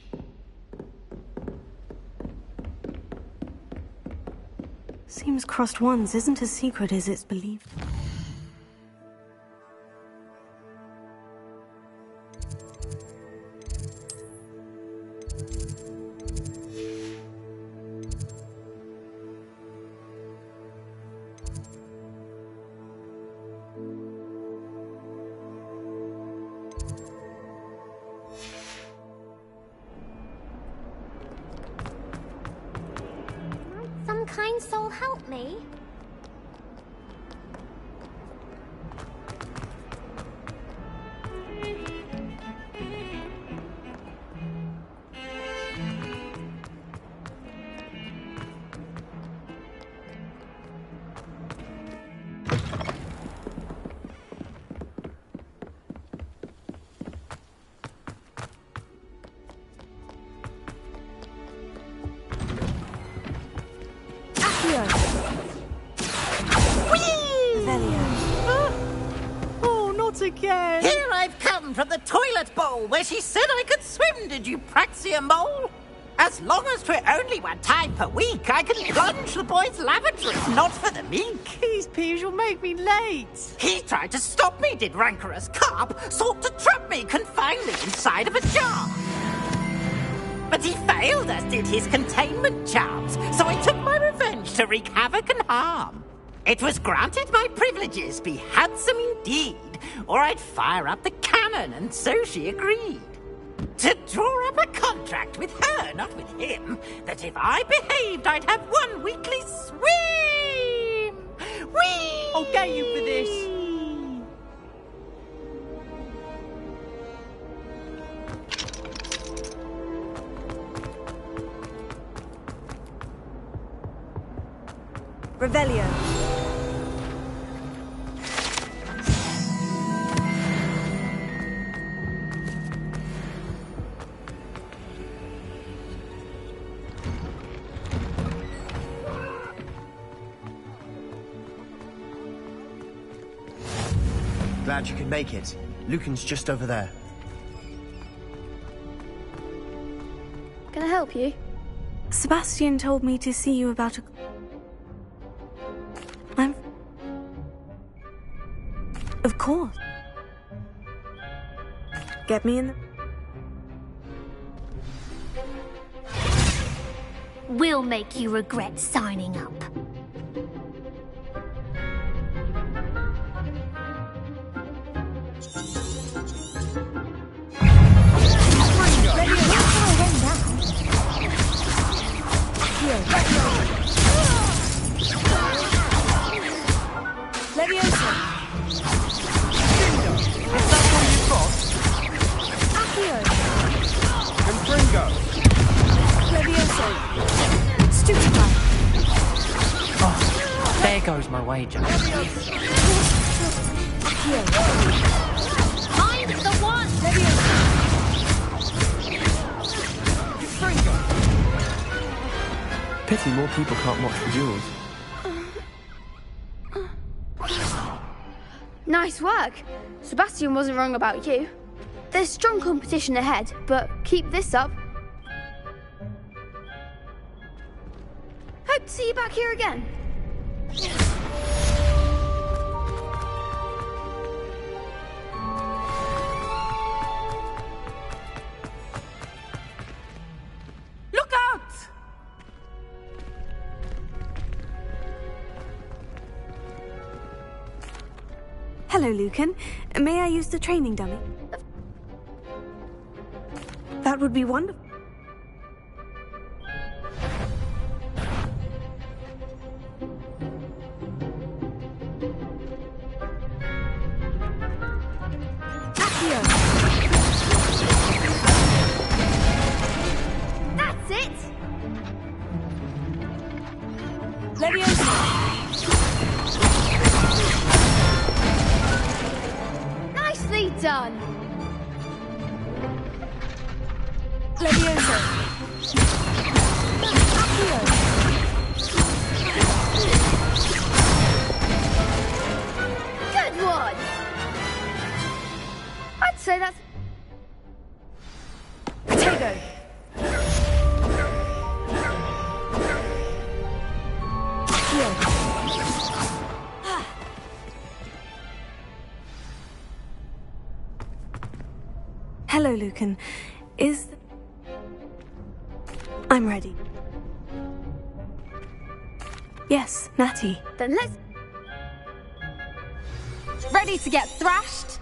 Seems crossed ones isn't as secret as it's believed. Some kind soul help me? Oh, not again! Here I've come from the toilet bowl where she said I could swim, did you praxia mole? As long as 'twere only one time per week, I can plunge the boys' lavatory, not for the meek. These peas will make me late. He tried to stop me, did rancorous carp, sought to trap me, confine me inside of a jar. But he failed, as did his containment charms, so I took my revenge to wreak havoc and harm. It was granted my privileges be handsome indeed, or I'd fire up the cannon, and so she agreed. To draw up a contract with her, not with him, that if I behaved, I'd have one weekly swim! Whee! I'll get you for this. Revelio. Glad you could make it. Lucan's just over there. Can I help you? Sebastian told me to see you about a... Of course. Get me in the... We'll make you regret signing up. There goes my wager. Find the one! Pity more people can't watch the duels. Nice work. Sebastian wasn't wrong about you. There's strong competition ahead, but keep this up. Hope to see you back here again. Look out! Hello, Lucan. May I use the training dummy? That would be wonderful. So that's... Potato! Hello, Lucan. I'm ready. Yes, Natty. Then let's... Ready to get thrashed?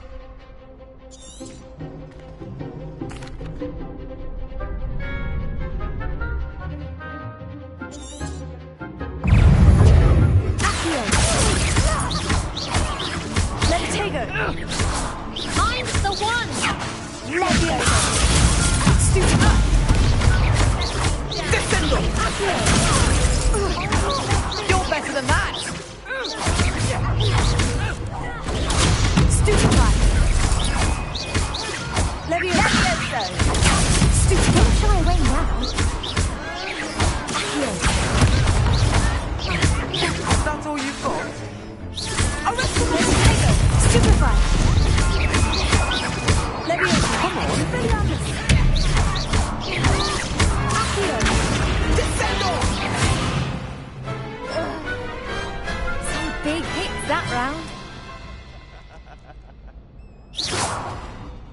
Levitago! Mine's the one! Levioso! Stupido! Descendo! You're better than that! Stupefy! Levioso! Stupid! Don't shy away now! That's all you've got? Levitago! Stupefy! Levioso! Come on! Expelliarmus! Accio! Descendo! Some big hits that round.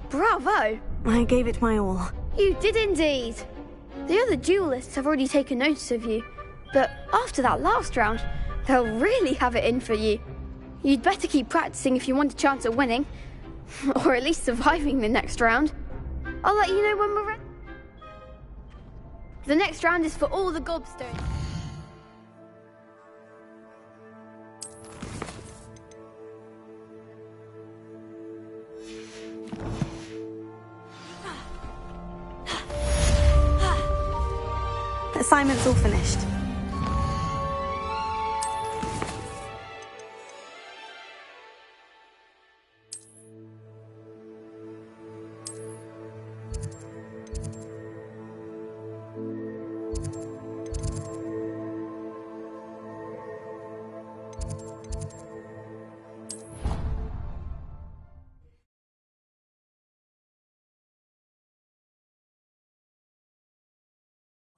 Bravo! I gave it my all. You did indeed. The other duelists have already taken notice of you, but after that last round, they'll really have it in for you. You'd better keep practicing if you want a chance at winning, or at least surviving the next round. I'll let you know when we're ready. The next round is for all the gobstones. Assignment's all finished.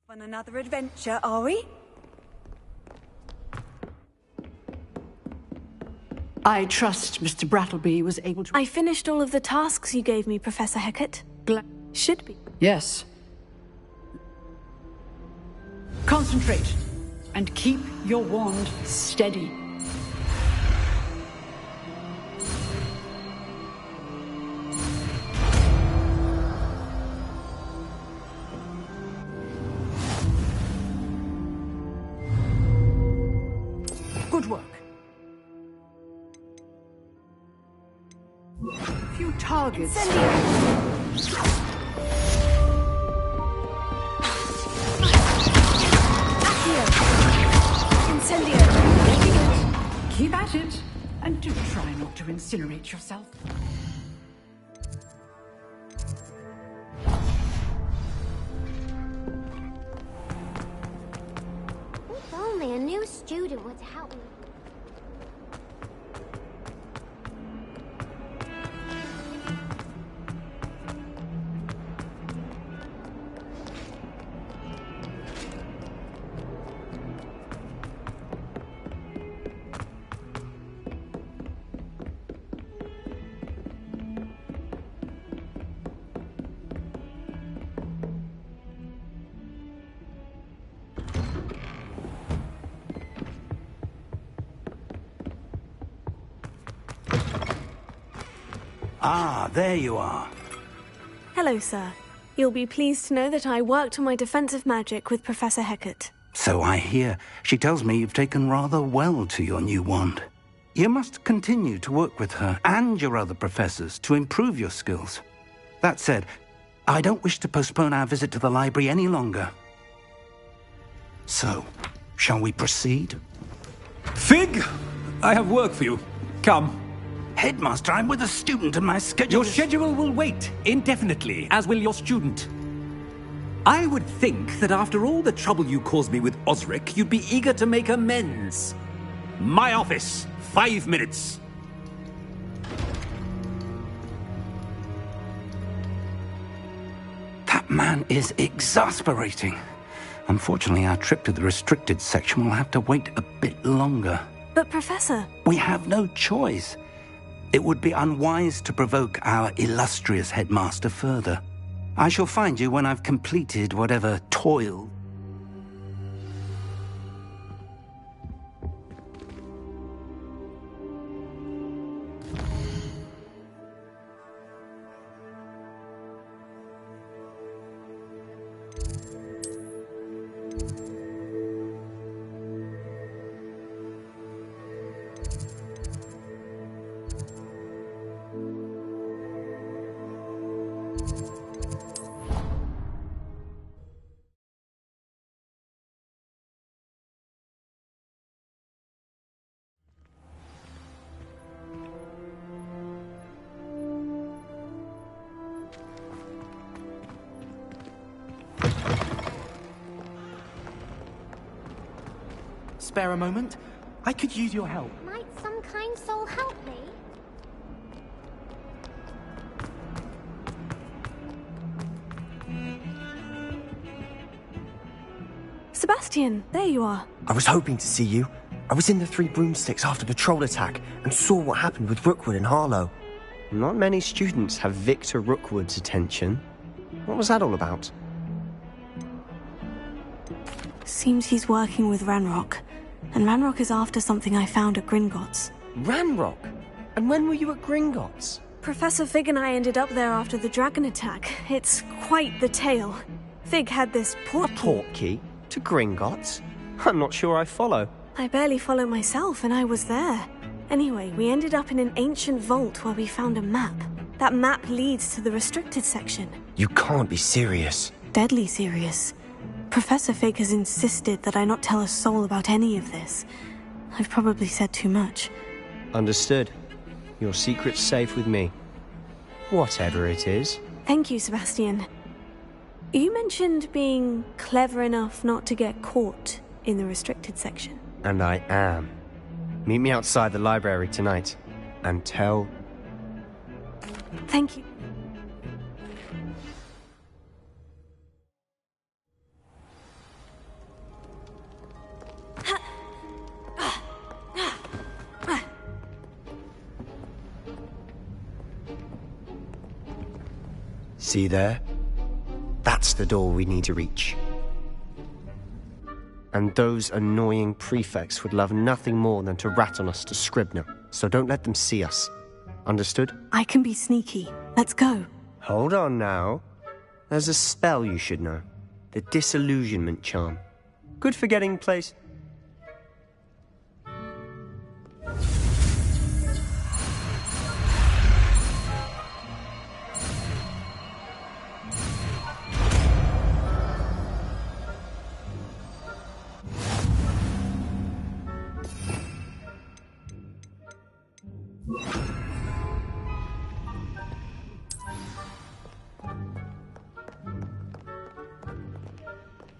On another adventure, are we? I trust Mr. Brattleby was able to... I finished all of the tasks you gave me, Professor Hecat. Should be. Yes. Concentrate and keep your wand steady. Good work. Few targets. Incendio! Keep at it, and do try not to incinerate yourself. If only a new student would help me. Ah, there you are. Hello, sir. You'll be pleased to know that I worked on my defensive magic with Professor Hecat. So I hear. She tells me you've taken rather well to your new wand. You must continue to work with her and your other professors to improve your skills. That said, I don't wish to postpone our visit to the library any longer. So, shall we proceed? Fig! I have work for you. Come. Headmaster, I'm with a student and my schedule... Your schedule will wait indefinitely, as will your student. I would think that after all the trouble you caused me with Osric, you'd be eager to make amends. My office, 5 minutes. man is exasperating. Unfortunately, our trip to the restricted section will have to wait a bit longer. But, Professor... We have no choice. It would be unwise to provoke our illustrious headmaster further. I shall find you when I've completed whatever toil. Spare a moment? I could use your help. Might some kind soul help me? Sebastian, there you are. I was hoping to see you. I was in the Three Broomsticks after the troll attack and saw what happened with Rookwood and Harlow. Not many students have Victor Rookwood's attention. What was that all about? Seems he's working with Ranrock. And Ranrock is after something I found at Gringotts. Ranrock? And when were you at Gringotts? Professor Fig and I ended up there after the dragon attack. It's quite the tale. Fig had this port key. A port key? To Gringotts? I'm not sure I follow. I barely follow myself, and I was there. Anyway, we ended up in an ancient vault where we found a map. That map leads to the restricted section. You can't be serious. Deadly serious. Professor Fig has insisted that I not tell a soul about any of this. I've probably said too much. Understood. Your secret's safe with me. Whatever it is. Thank you, Sebastian. You mentioned being clever enough not to get caught in the restricted section. And I am. Meet me outside the library tonight. And tell... Thank you. See there? That's the door we need to reach. And those annoying prefects would love nothing more than to rat on us to Scribner, so don't let them see us. Understood? I can be sneaky. Let's go. Hold on now. There's a spell you should know. The Disillusionment Charm. Good for getting place...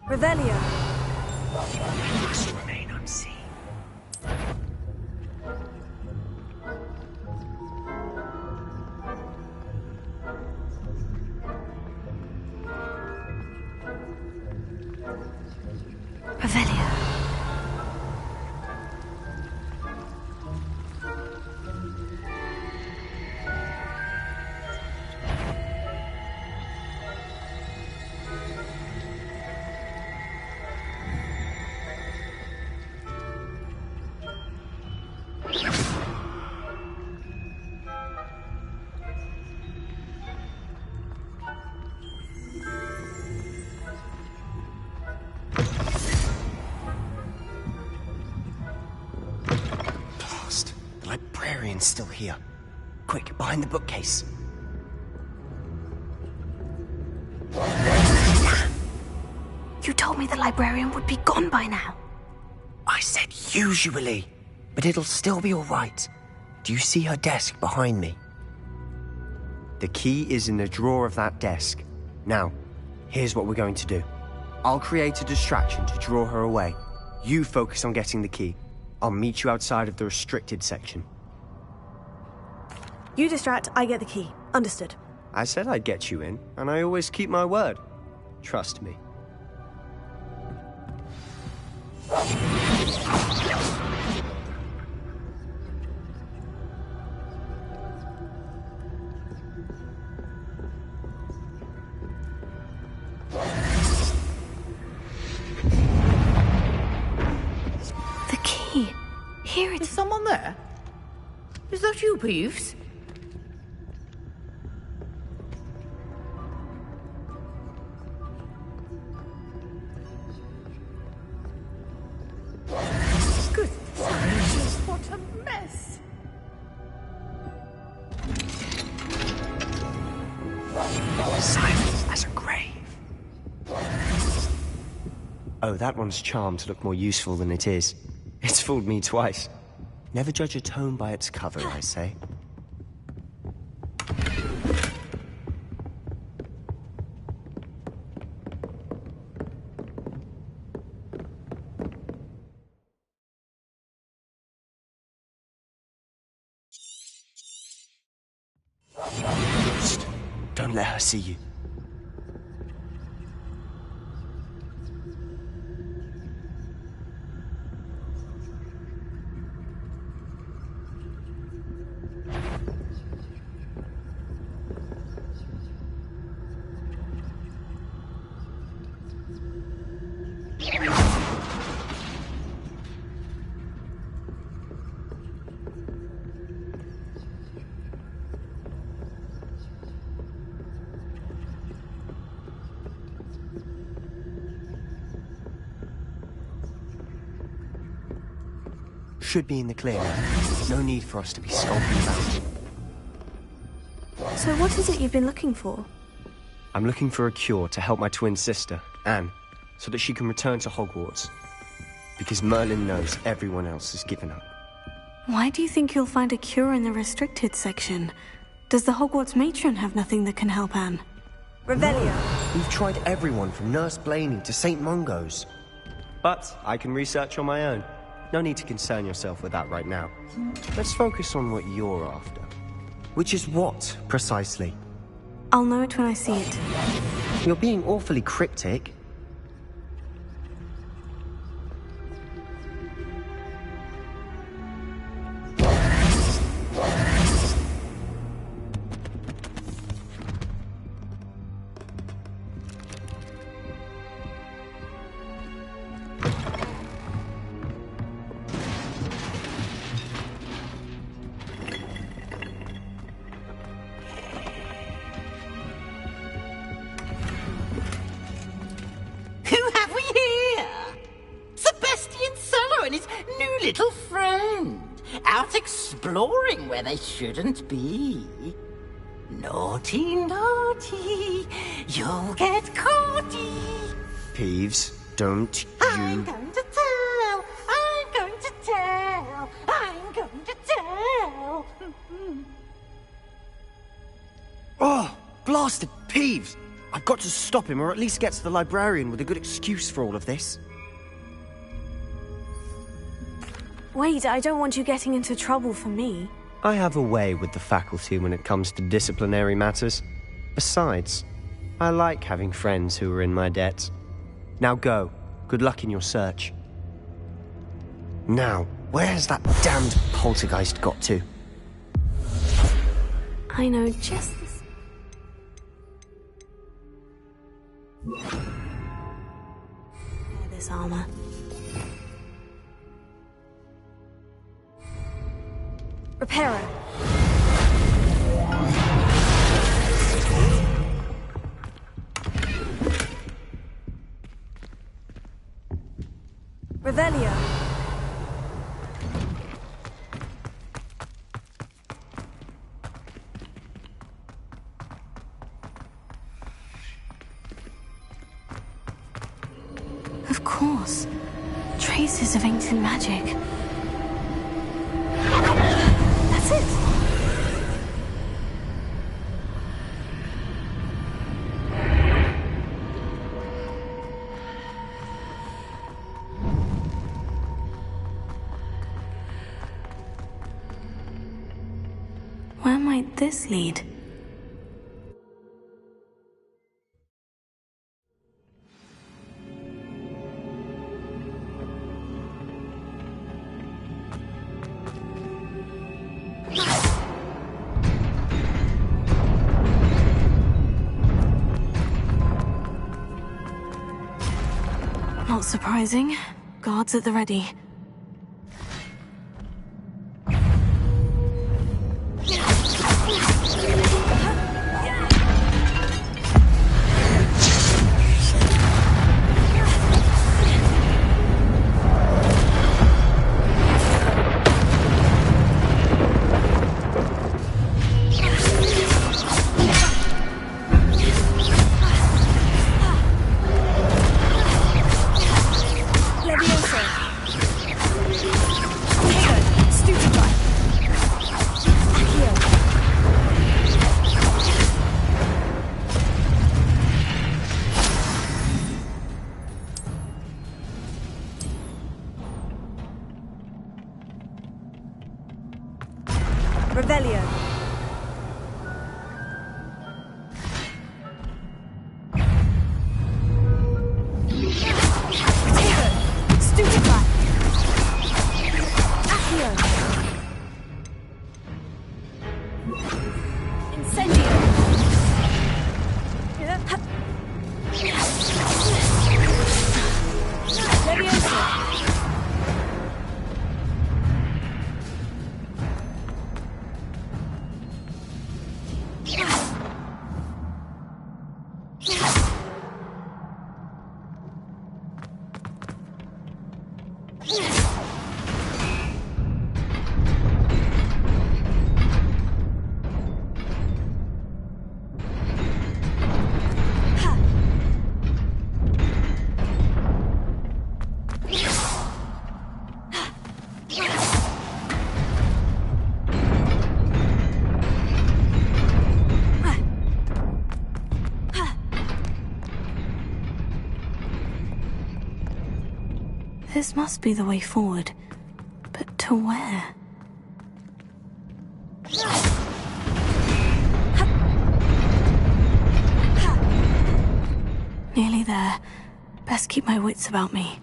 Revelio. Must remain unseen. Revelio. Still here. Quick, behind the bookcase. You told me the librarian would be gone by now. I said usually, but it'll still be all right. Do you see her desk behind me? The key is in the drawer of that desk. Now, here's what we're going to do. I'll create a distraction to draw her away. You focus on getting the key. I'll meet you outside of the restricted section. You distract, I get the key. Understood. I said I'd get you in, and I always keep my word. Trust me. The key. Here it is. Is someone there? Is that you, Peeves? Good gracious, what a mess! Silence as a grave. Oh, that one's charmed to look more useful than it is. It's fooled me twice. Never judge a tome by its cover, I say. Shh. Don't let her see you. Should be in the clear now. No need for us to be skulking about. So what is it you've been looking for? I'm looking for a cure to help my twin sister, Anne, so that she can return to Hogwarts. Because Merlin knows everyone else has given up. Why do you think you'll find a cure in the restricted section? Does the Hogwarts matron have nothing that can help Anne? Revelio. We've tried everyone from Nurse Blaney to St. Mungo's. But I can research on my own. No need to concern yourself with that right now. Let's focus on what you're after. Which is what, precisely? I'll know it when I see it. You're being awfully cryptic. Little friend, out exploring where they shouldn't be. Naughty, naughty, you'll get caughty. Peeves, don't you... I'm going to tell, I'm going to tell, I'm going to tell. Oh, blasted Peeves! I've got to stop him, or at least get to the librarian with a good excuse for all of this. Wait, I don't want you getting into trouble for me. I have a way with the faculty when it comes to disciplinary matters. Besides, I like having friends who are in my debt. Now go. Good luck in your search. Now, where's that damned poltergeist got to? I know just this. This armor. Reparo. Revelio. Of course. Traces of ancient magic. That's it. Where might this lead? Not surprising. Guards at the ready. Revelio. Stupefy. Accio. Incendio. Leviosa. This must be the way forward. But to where? Nearly there. Best keep my wits about me.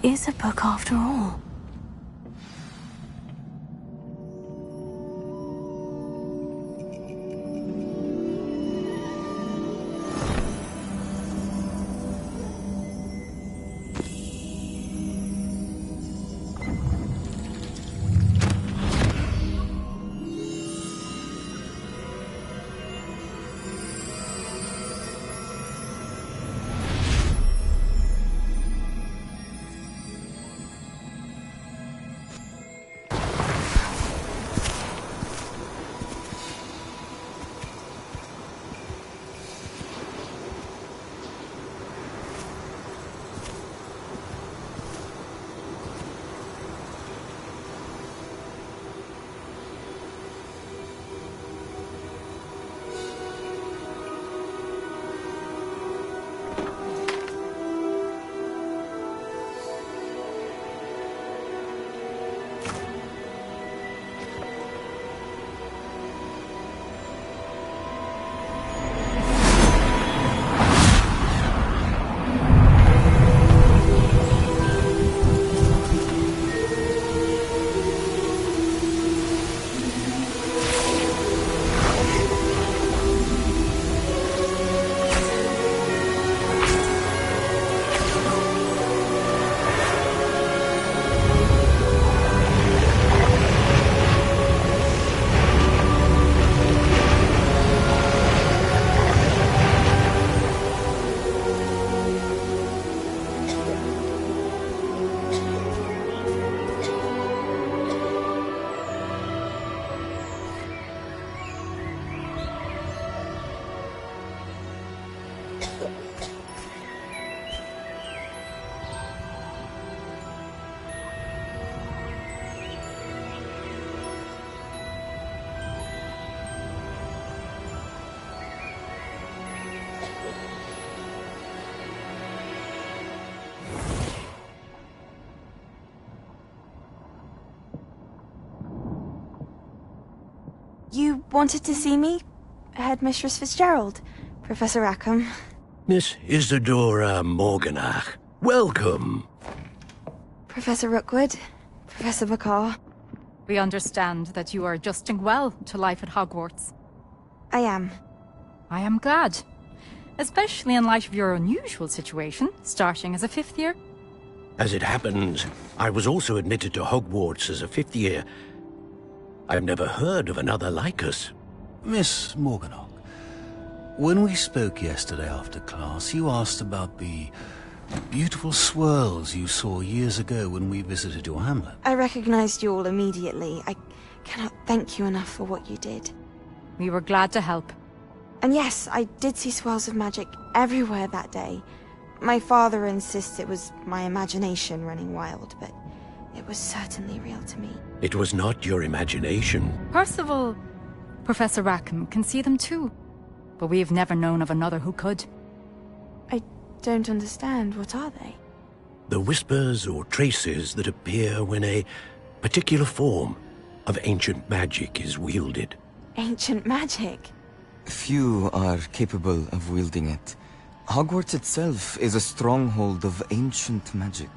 Is a book after all. You wanted to see me? Headmistress Fitzgerald, Professor Rackham. Miss Isadora Morganach, welcome. Professor Rookwood, Professor Bakar. We understand that you are adjusting well to life at Hogwarts. I am. I am glad. Especially in light of your unusual situation, starting as a 5th year. As it happens, I was also admitted to Hogwarts as a 5th year. I've never heard of another like us. Miss Morganach, when we spoke yesterday after class, you asked about the beautiful swirls you saw years ago when we visited your hamlet. I recognized you all immediately. I cannot thank you enough for what you did. We were glad to help. And yes, I did see swirls of magic everywhere that day. My father insists it was my imagination running wild, but it was certainly real to me. It was not your imagination. Percival, Professor Rackham can see them too. But we have never known of another who could. I don't understand. What are they? The whispers or traces that appear when a particular form of ancient magic is wielded. Ancient magic? Few are capable of wielding it. Hogwarts itself is a stronghold of ancient magic.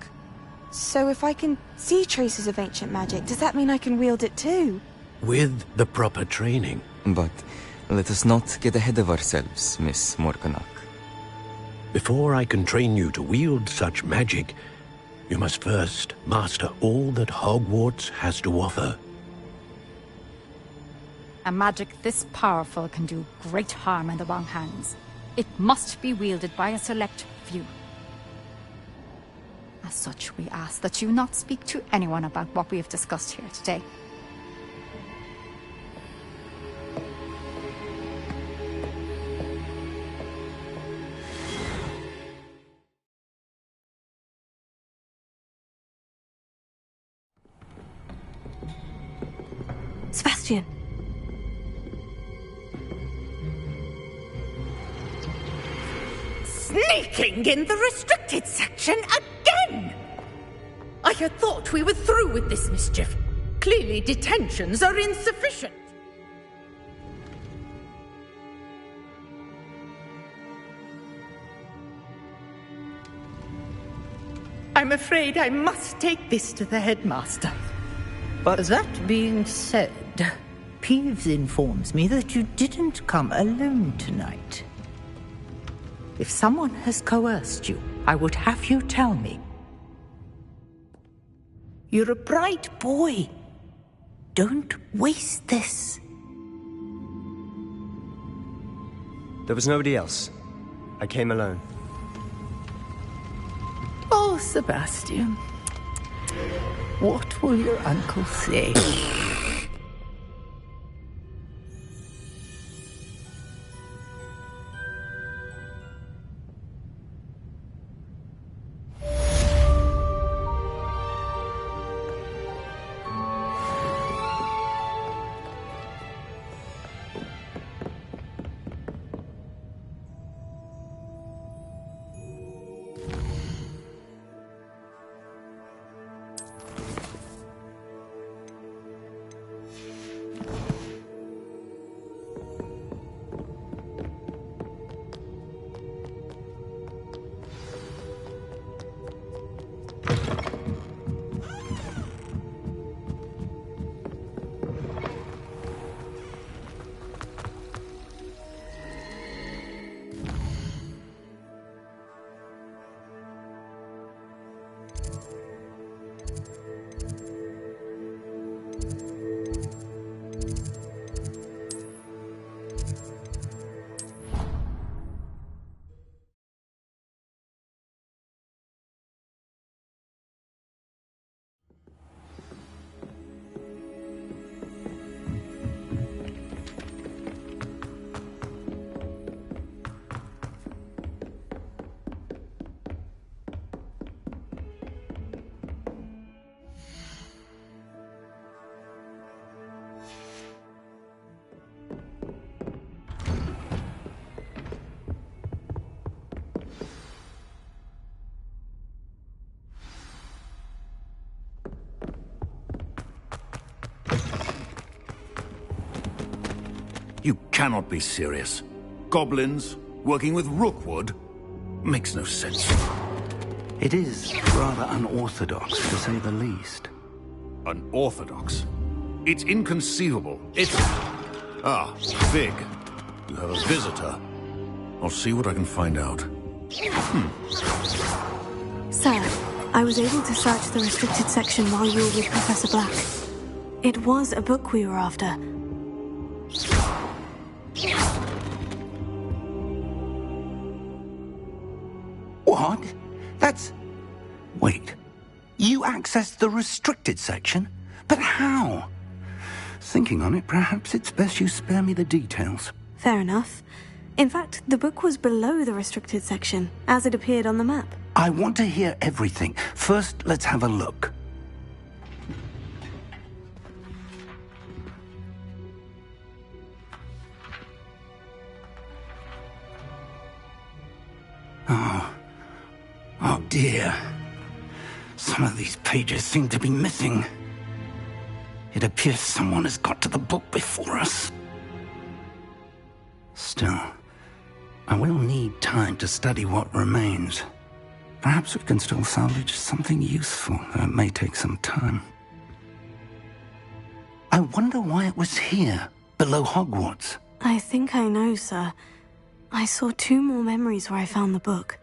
So if I can see traces of ancient magic, does that mean I can wield it too? With the proper training. But let us not get ahead of ourselves, Miss Morganach. Before I can train you to wield such magic, you must first master all that Hogwarts has to offer. A magic this powerful can do great harm in the wrong hands. It must be wielded by a select few. As such, we ask that you not speak to anyone about what we have discussed here today. Sebastian! Sneaking in the restricted section again! I had thought we were through with this mischief. Clearly detentions are insufficient. I'm afraid I must take this to the headmaster. But that being said, Peeves informs me that you didn't come alone tonight. If someone has coerced you, I would have you tell me. You're a bright boy. Don't waste this. There was nobody else. I came alone. Oh, Sebastian. What will your uncle say? You cannot be serious. Goblins working with Rookwood? Makes no sense. It is rather unorthodox, to say the least. Unorthodox? It's inconceivable. It's... Ah, Fig. You have a visitor. I'll see what I can find out. Sir, I was able to search the restricted section while you were with Professor Black. It was a book we were after. What? That's... Wait. You accessed the restricted section? But how? Thinking on it, perhaps it's best you spare me the details. Fair enough. In fact, the book was below the restricted section, as it appeared on the map. I want to hear everything. First, let's have a look. Oh dear. Some of these pages seem to be missing. It appears someone has got to the book before us. Still, I will need time to study what remains. Perhaps we can still salvage something useful, though it may take some time. I wonder why it was here, below Hogwarts. I think I know, sir. I saw 2 more memories where I found the book.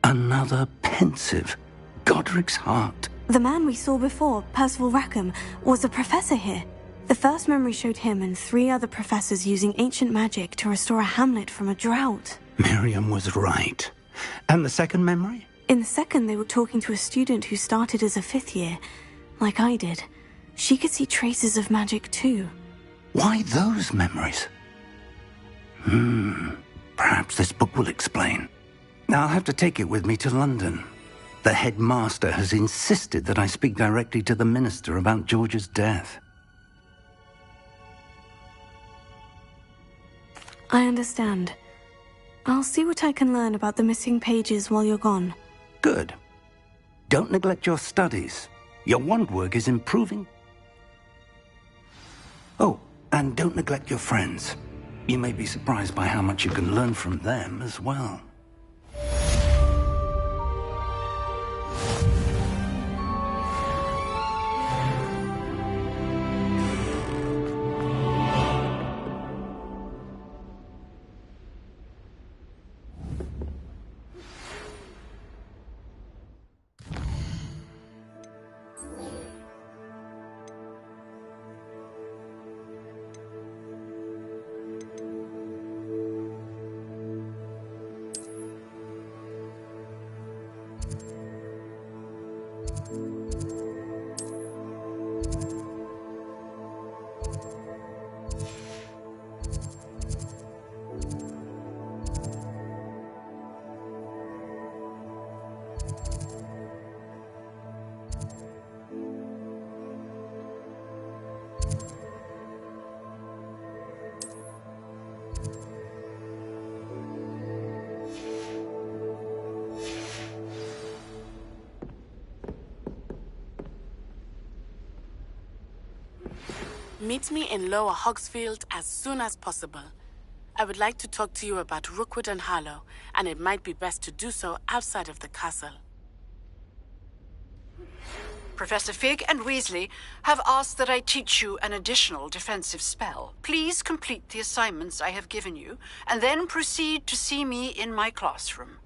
Another pensive. Godric's heart. The man we saw before, Percival Rackham, was a professor here. The first memory showed him and 3 other professors using ancient magic to restore a hamlet from a drought. Miriam was right. And the second memory? In the second, they were talking to a student who started as a 5th year, like I did. She could see traces of magic too. Why those memories? Perhaps this book will explain. I'll have to take it with me to London. The headmaster has insisted that I speak directly to the minister about George's death. I understand. I'll see what I can learn about the missing pages while you're gone. Good. Don't neglect your studies. Your wand work is improving. Oh, and don't neglect your friends. You may be surprised by how much you can learn from them as well. Meet me in Lower Hogsfield as soon as possible. I would like to talk to you about Rookwood and Harlow, and it might be best to do so outside of the castle. Professor Fig and Weasley have asked that I teach you an additional defensive spell. Please complete the assignments I have given you, and then proceed to see me in my classroom.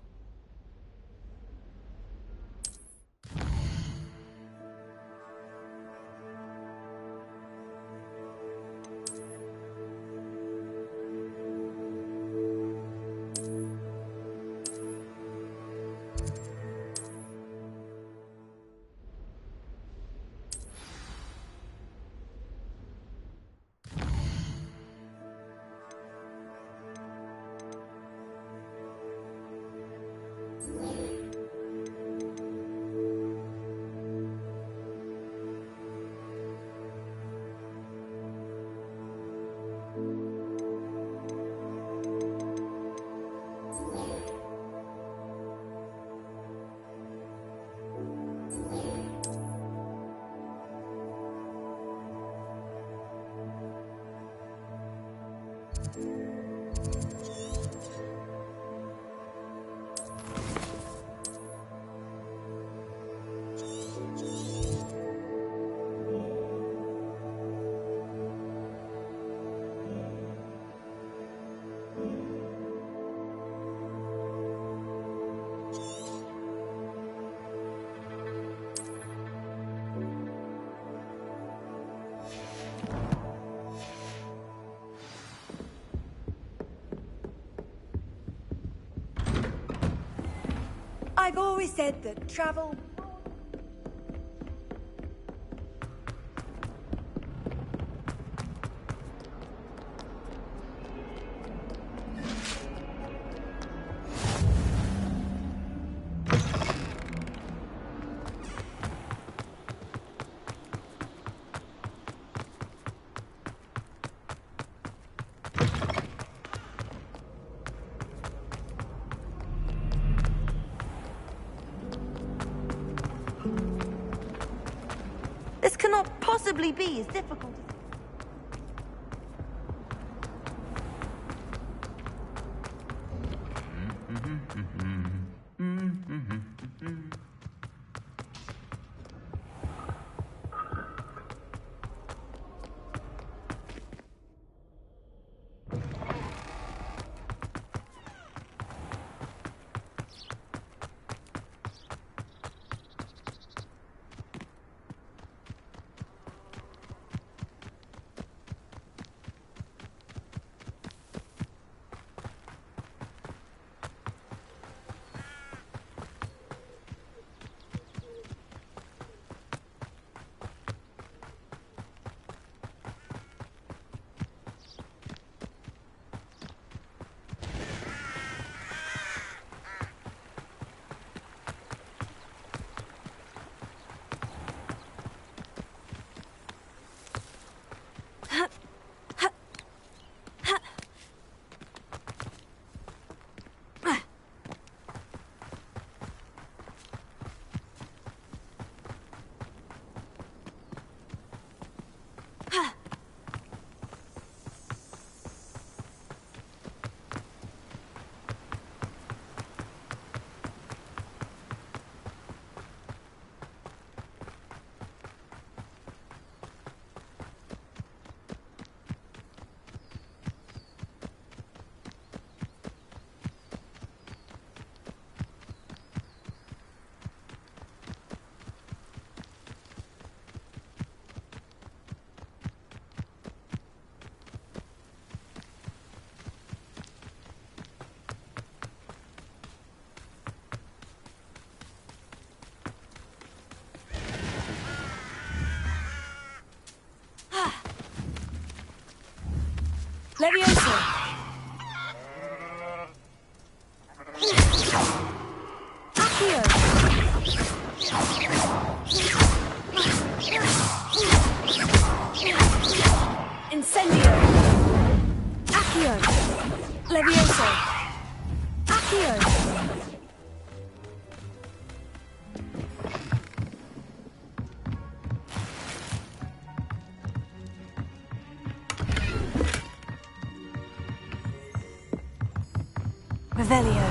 I've always said that travel... This cannot possibly be as difficult as... Levioso! Accio! Incendio! Accio! Levioso! Accio! Revelio.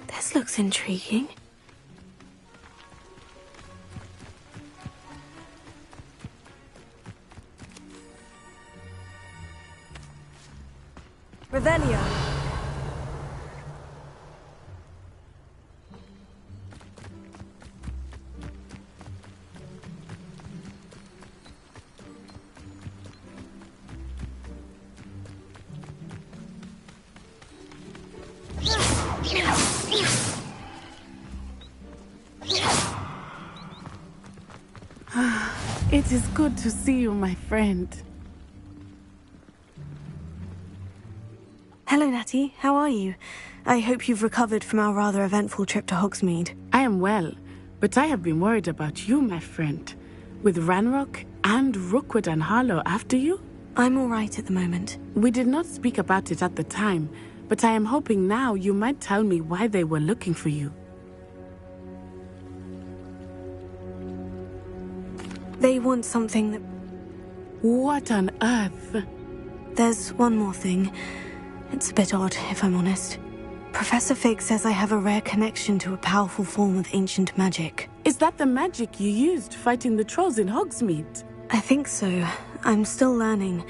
This looks intriguing. Revelio. It is good to see you, my friend. Hello, Natty. How are you? I hope you've recovered from our rather eventful trip to Hogsmeade. I am well, but I have been worried about you, my friend. With Ranrock and Rookwood and Harlow after you? I'm all right at the moment. We did not speak about it at the time, but I am hoping now you might tell me why they were looking for you. They want something that... What on earth? There's one more thing. It's a bit odd, if I'm honest. Professor Fig says I have a rare connection to a powerful form of ancient magic. Is that the magic you used fighting the trolls in Hogsmeade? I think so. I'm still learning,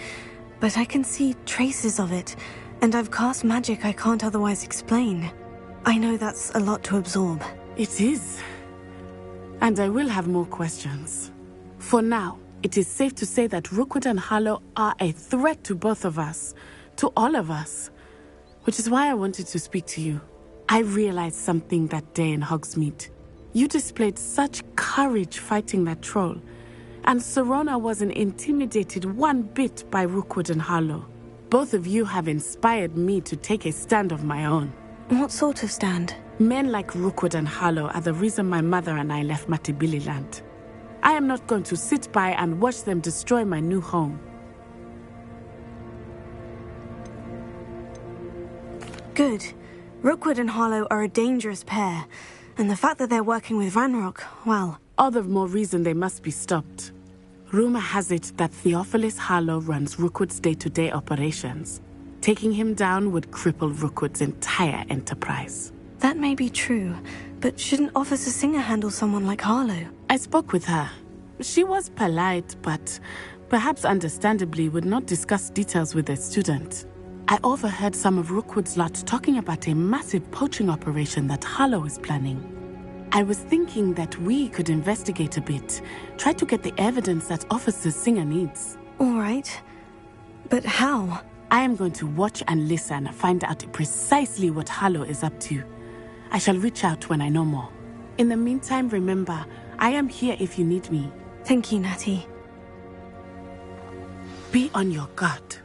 but I can see traces of it, and I've cast magic I can't otherwise explain. I know that's a lot to absorb. It is. And I will have more questions. For now, it is safe to say that Rookwood and Harlow are a threat to both of us. To all of us. Which is why I wanted to speak to you. I realized something that day in Hogsmeade. You displayed such courage fighting that troll. And Serona wasn't intimidated one bit by Rookwood and Harlow. Both of you have inspired me to take a stand of my own. What sort of stand? Men like Rookwood and Harlow are the reason my mother and I left Matabeleland. I am not going to sit by and watch them destroy my new home. Good. Rookwood and Harlow are a dangerous pair. And the fact that they're working with Ranrock, well... All the more reason they must be stopped. Rumor has it that Theophilus Harlow runs Rookwood's day-to-day operations. Taking him down would cripple Rookwood's entire enterprise. That may be true, but shouldn't Officer Singer handle someone like Harlow? I spoke with her. She was polite, but perhaps understandably would not discuss details with a student. I overheard some of Rookwood's lot talking about a massive poaching operation that Harlow is planning. I was thinking that we could investigate a bit, try to get the evidence that Officer Singer needs. All right. But how? I am going to watch and listen, find out precisely what Harlow is up to. I shall reach out when I know more. In the meantime, remember, I am here if you need me. Thank you, Natty. Be on your guard.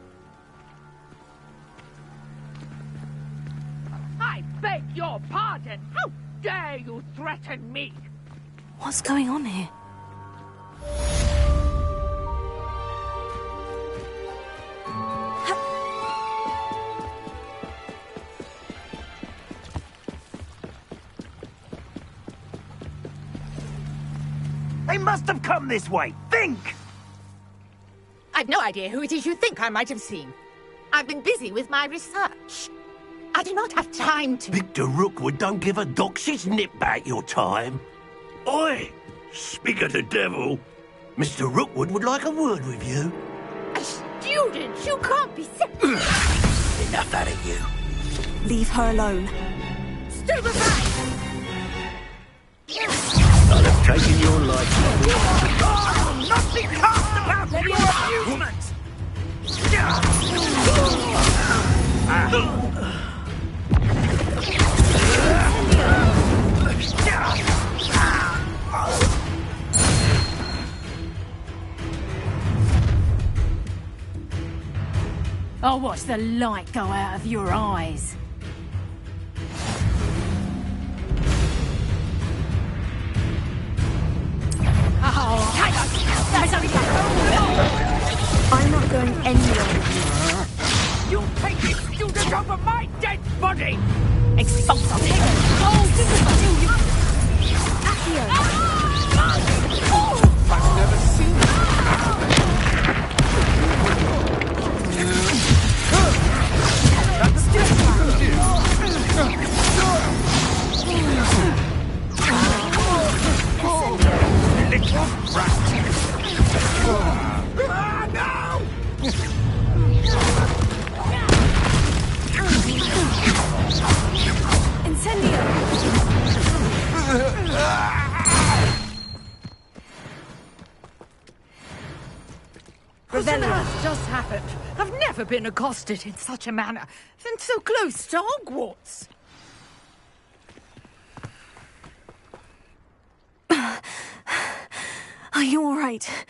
I beg your pardon! How dare you threaten me? What's going on here? They must have come this way. Think! I've no idea who it is you think I might have seen. I've been busy with my research. I do not have time to... Victor Rookwood don't give a doxy's nip back your time. Oi! Speak of the devil. Mr. Rookwood would like a word with you. A student? You can't be sick. Enough out of you. Leave her alone. Stupefy! I'll have taken your life. God will not be cast about for your amusement! I'll watch the light go out of your eyes. I'm not going anywhere. You take this student over my dead body! Expose them! Oh, you... I've never seen little brat! What on earth just happened? I've never been accosted in such a manner, and so close to Hogwarts. Are you all right?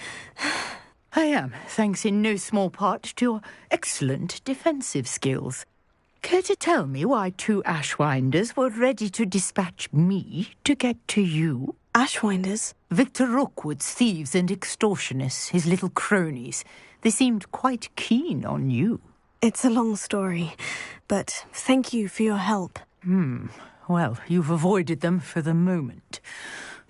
I am, thanks in no small part to your excellent defensive skills. Care to tell me why two Ashwinders were ready to dispatch me to get to you? Ashwinders? Victor Rookwood's thieves and extortionists, his little cronies. They seemed quite keen on you. It's a long story, but thank you for your help. Well, you've avoided them for the moment.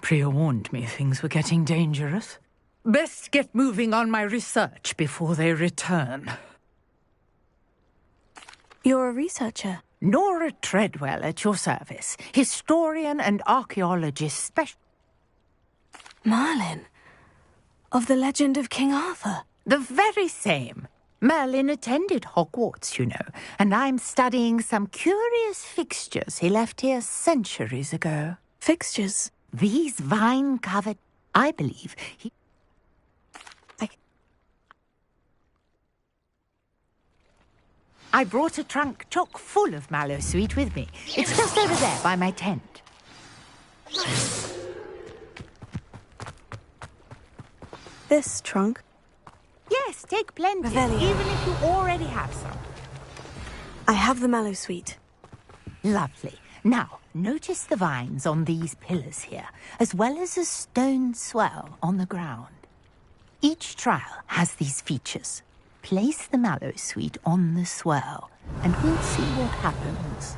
Priya warned me things were getting dangerous. Best get moving on my research before they return. You're a researcher? Nora Treadwell at your service. Historian and archaeologist special. Merlin? Of the legend of King Arthur? The very same. Merlin attended Hogwarts, you know, and I'm studying some curious fixtures he left here centuries ago. Fixtures? These vine-covered... I believe he... I brought a trunk chock full of mallowsweet with me. It's just over there by my tent. This trunk? Yes, take plenty, Revelio. even if you already have some. I have the mallowsweet. Lovely. Now, notice the vines on these pillars here, as well as a stone swell on the ground. Each trial has these features. Place the mallowsweet on the swell, and we'll see what happens.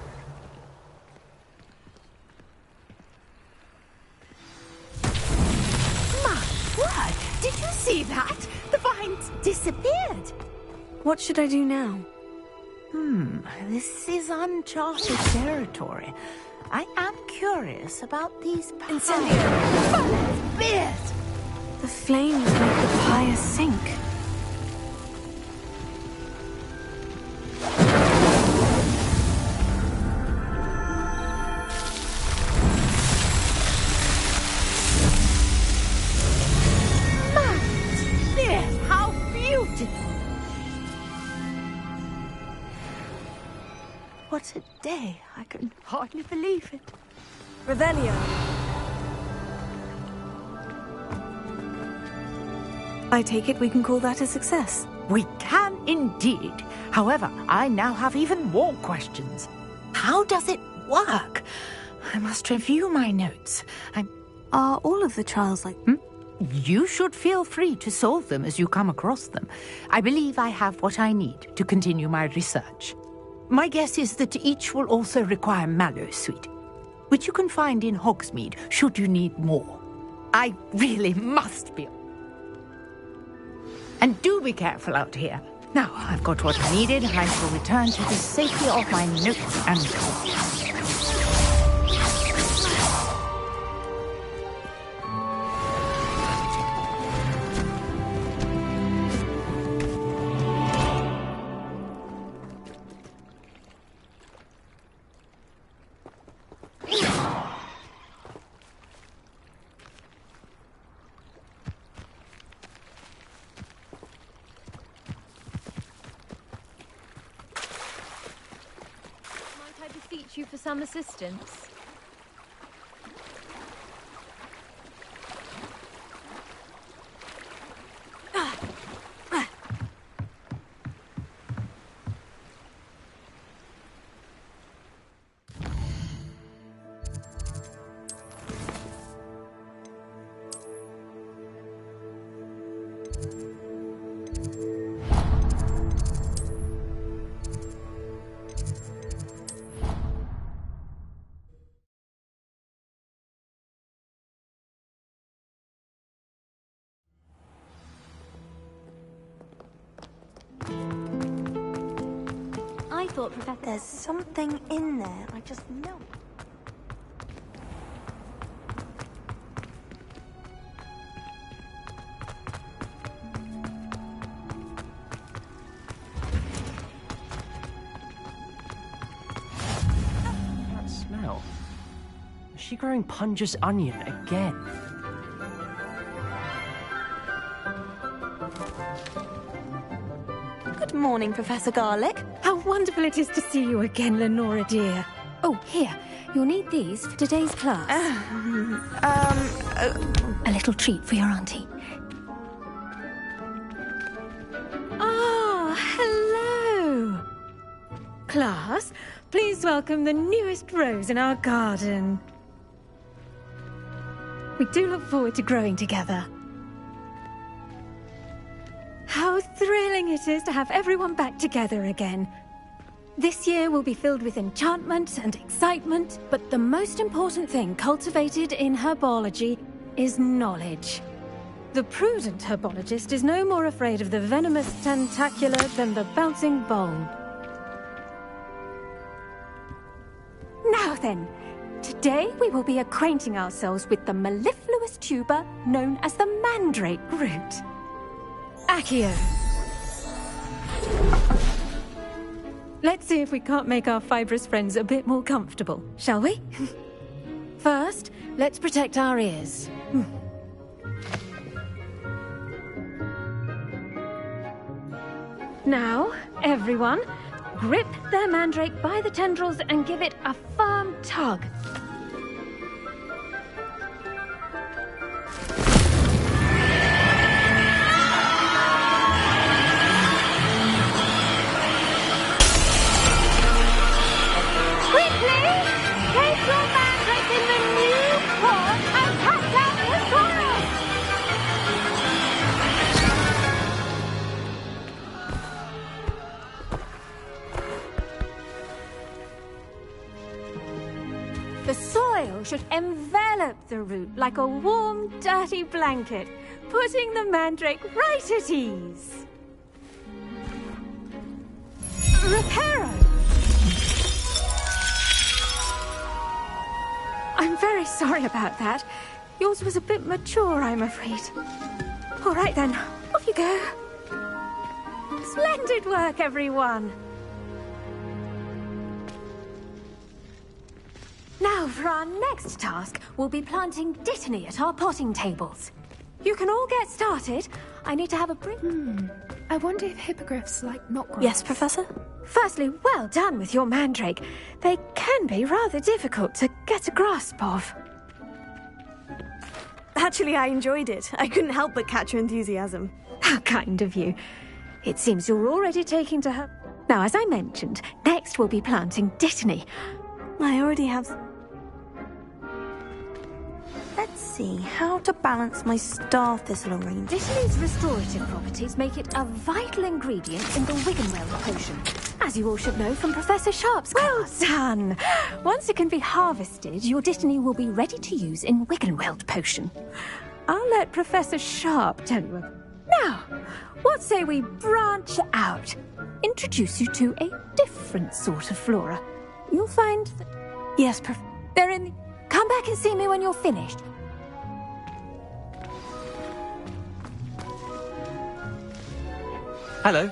My word! Did you see that? The vines disappeared! What should I do now? This is uncharted territory. I am curious about these pies. Beard! The flames make the pyre sink. How beautiful! What a day! I can hardly believe it. Revelio. I take it we can call that a success. We can indeed. However, I now have even more questions. How does it work? I must review my notes. Are all of the trials like... You should feel free to solve them as you come across them. I believe I have what I need to continue my research. My guess is that each will also require mallowsweet, which you can find in Hogsmeade should you need more. I really must be... And do be careful out here. Now, I've got what I needed. I shall return to the safety of my notes and thoughts. You for some assistance. I thought there's something in there. I just know. That smell. Is she growing Punja's onion again? Good morning, Professor Garlick. How wonderful it is to see you again, Lenora dear. Oh, here. You'll need these for today's class. A little treat for your auntie. Ah, hello. Class, please welcome the newest rose in our garden. We do look forward to growing together. How thrilling it is to have everyone back together again. This year will be filled with enchantment and excitement, but the most important thing cultivated in herbology is knowledge. The prudent herbologist is no more afraid of the venomous tentacula than the bouncing bowl. Now then, today we will be acquainting ourselves with the mellifluous tuber known as the mandrake root. Accio. Let's see if we can't make our fibrous friends a bit more comfortable, shall we? First, let's protect our ears. Now, everyone, grip their mandrake by the tendrils and give it a firm tug. The soil should envelop the root like a warm, dirty blanket, putting the mandrake right at ease. Reparo! I'm very sorry about that. Yours was a bit mature, I'm afraid. All right then, off you go. Splendid work, everyone. Now, for our next task, we'll be planting Dittany at our potting tables. You can all get started. I need to have a break. I wonder if hippogriffs like knotgrass. Yes, Professor? Firstly, well done with your mandrake. They can be rather difficult to get a grasp of. Actually, I enjoyed it. I couldn't help but catch your enthusiasm. How kind of you. It seems you're already taking to her. Now, as I mentioned, next we'll be planting Dittany. I already have... Let's see, how to balance my star thistle arrangement. Dittany's restorative properties make it a vital ingredient in the Wiggenweld potion, as you all should know from Professor Sharp's class. Well done! Once it can be harvested, your Dittany will be ready to use in Wiggenweld potion. I'll let Professor Sharp tell you. Now, what say we branch out? Introduce you to a different sort of flora. You'll find that... Yes, Prof... They're in... Come back and see me when you're finished. Hello.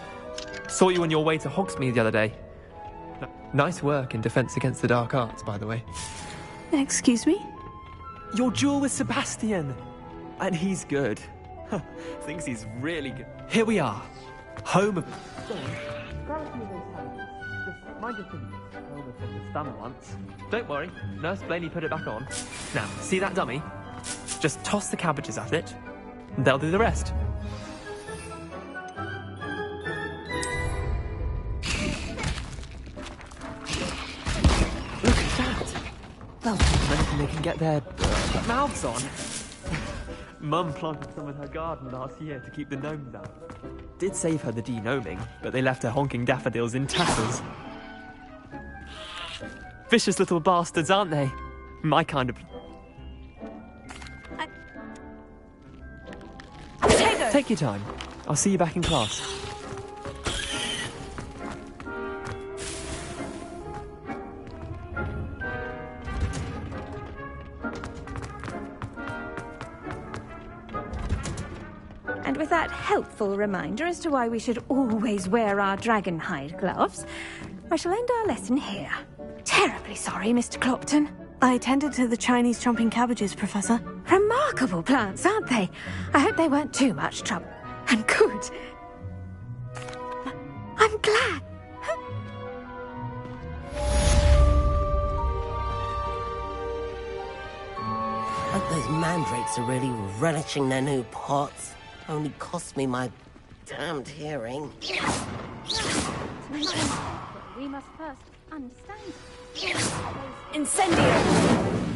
Saw you on your way to Hogsmeade the other day. Nice work in Defense Against the Dark Arts, by the way. Excuse me? Your duel with Sebastian. And he's good. Thinks he's really good. Here we are. Home of... Mind your fingers. The stun once. Don't worry, Nurse Blaney put it back on. Now, see that dummy? Just toss the cabbages at it, and they'll do the rest. Look at that! Well, anything they can get their mouths on. Mum planted some in her garden last year to keep the gnomes out. Did save her the de-gnoming, but they left her honking daffodils in tatters. Vicious little bastards, aren't they? My kind of... Take your time. I'll see you back in class. And with that helpful reminder as to why we should always wear our dragon hide gloves, I shall end our lesson here. Terribly sorry, Mr. Clopton. I tended to the Chinese chomping cabbages, Professor. Remarkable plants, aren't they? I hope they weren't too much trouble. And good. I'm glad. Hope those mandrakes are really relishing their new pots. Only cost me my damned hearing. We must first understand. Incendio!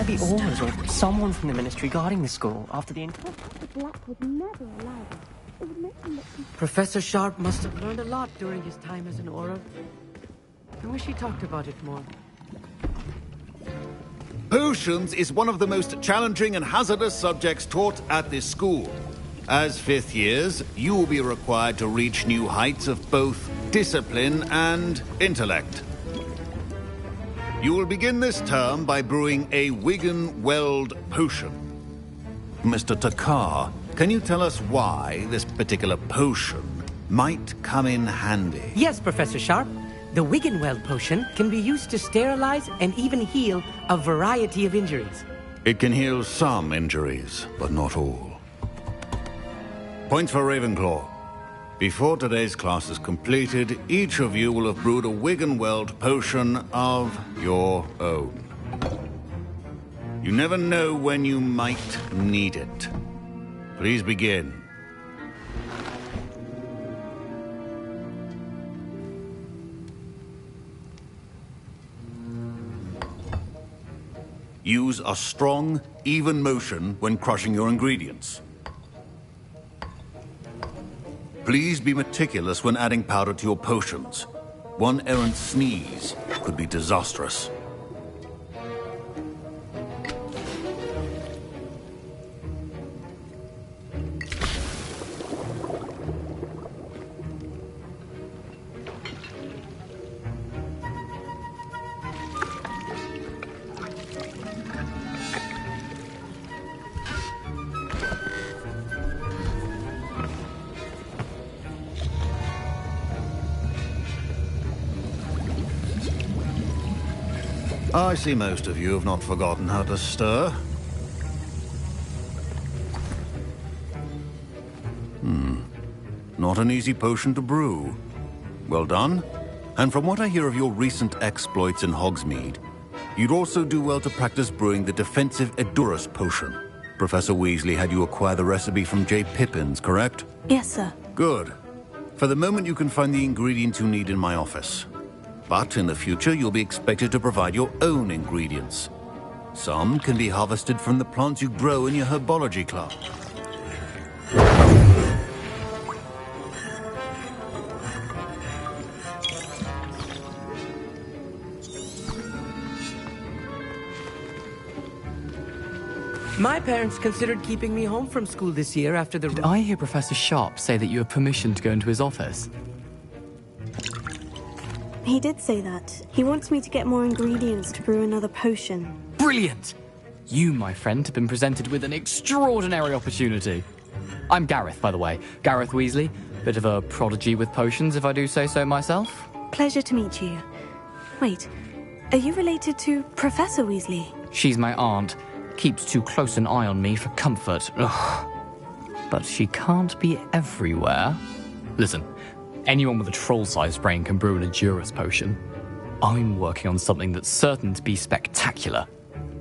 better be Aura's or someone from the ministry guarding the school after the... The Black would never allow this. It would make them look... Professor Sharp must have learned a lot during his time as an Aura. I wish he talked about it more. Potions is one of the most challenging and hazardous subjects taught at this school. As fifth years, you will be required to reach new heights of both discipline and intellect. You will begin this term by brewing a Wigan-Weld potion. Mr. Takar, can you tell us why this particular potion might come in handy? Yes, Professor Sharp. The Wigan-Weld potion can be used to sterilize and even heal a variety of injuries. It can heal some injuries, but not all. Points for Ravenclaw. Before today's class is completed, each of you will have brewed a Wigan-Weld potion of your own. You never know when you might need it. Please begin. Use a strong, even motion when crushing your ingredients. Please be meticulous when adding powder to your potions. One errant sneeze could be disastrous. I see most of you have not forgotten how to stir. Not an easy potion to brew. Well done. And from what I hear of your recent exploits in Hogsmeade, you'd also do well to practice brewing the defensive Edurus potion. Professor Weasley had you acquire the recipe from J. Pippin's, correct? Yes, sir. Good. For the moment, you can find the ingredients you need in my office. But in the future, you'll be expected to provide your own ingredients. Some can be harvested from the plants you grow in your herbology club. My parents considered keeping me home from school this year after the... Did I hear Professor Sharp say that you have permission to go into his office? He did say that. He wants me to get more ingredients to brew another potion. Brilliant! You, my friend, have been presented with an extraordinary opportunity. I'm Gareth, by the way. Gareth Weasley. Bit of a prodigy with potions, if I do say so myself. Pleasure to meet you. Wait, are you related to Professor Weasley? She's my aunt. Keeps too close an eye on me for comfort. Ugh. But she can't be everywhere. Listen, anyone with a troll-sized brain can brew an Edurus potion. I'm working on something that's certain to be spectacular.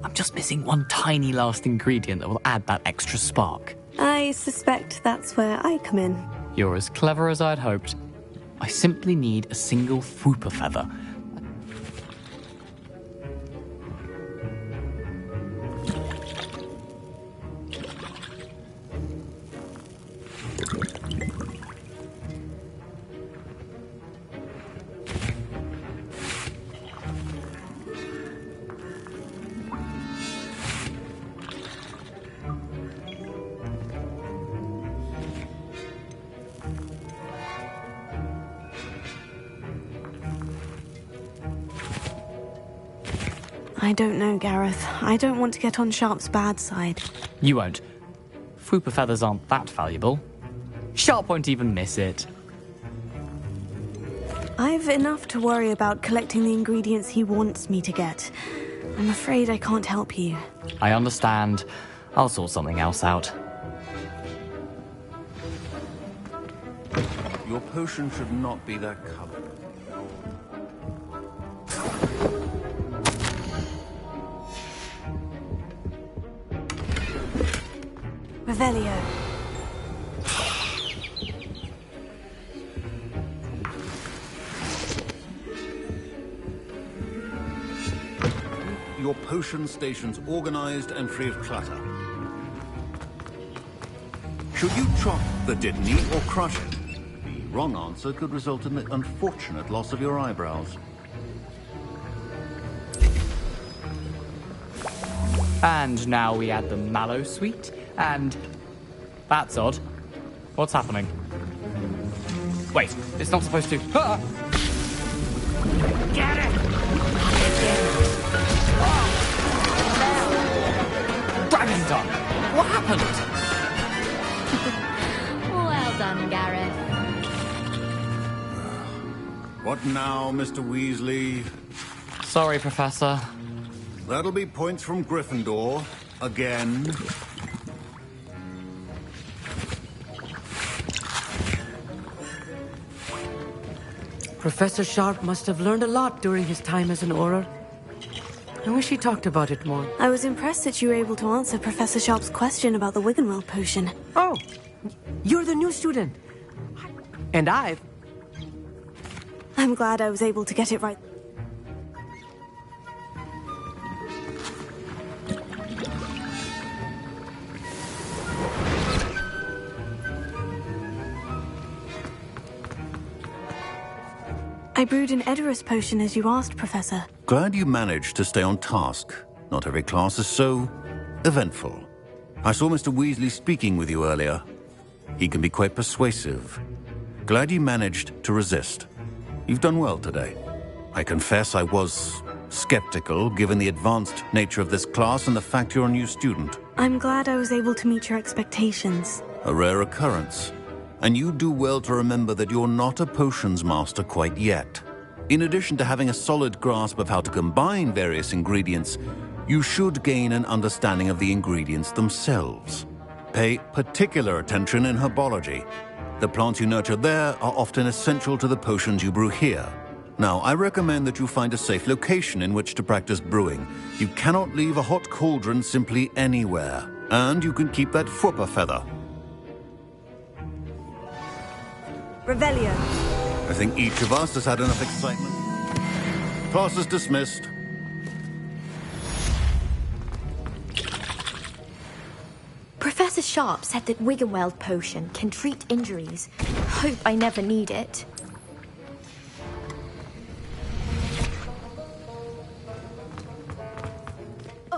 I'm just missing one tiny last ingredient that will add that extra spark. I suspect that's where I come in. You're as clever as I'd hoped. I simply need a single Fwooper feather. I don't know, Gareth. I don't want to get on Sharp's bad side. You won't. Fwooper feathers aren't that valuable. Sharp won't even miss it. I've enough to worry about collecting the ingredients he wants me to get. I'm afraid I can't help you. I understand. I'll sort something else out. Your potion should not be that colored. Revelio. Your potion stations organized and free of clutter. Should you chop the Didney or crush it? The wrong answer could result in the unfortunate loss of your eyebrows. And now we add the mallow sweet, and... That's odd. What's happening? Wait, it's not supposed to... Ah! Get it! Dragon's done! What happened? Well done, Gareth. What now, Mr. Weasley? Sorry, Professor. That'll be points from Gryffindor. Again. Professor Sharp must have learned a lot during his time as an Auror. I wish he talked about it more. I was impressed that you were able to answer Professor Sharp's question about the Wiggenweld potion. Oh, you're the new student. And I've... I'm glad I was able to get it right. I brewed an Edorus potion as you asked, Professor. Glad you managed to stay on task. Not every class is so eventful. I saw Mr. Weasley speaking with you earlier. He can be quite persuasive. Glad you managed to resist. You've done well today. I confess I was skeptical, given the advanced nature of this class and the fact you're a new student. I'm glad I was able to meet your expectations. A rare occurrence. And you do well to remember that you're not a potions master quite yet. In addition to having a solid grasp of how to combine various ingredients, you should gain an understanding of the ingredients themselves. Pay particular attention in herbology. The plants you nurture there are often essential to the potions you brew here. Now, I recommend that you find a safe location in which to practice brewing. You cannot leave a hot cauldron simply anywhere. And you can keep that Fwooper feather. Revelio. I think each of us has had enough excitement. Class is dismissed. Professor Sharp said that Wiggenweld potion can treat injuries. Hope I never need it.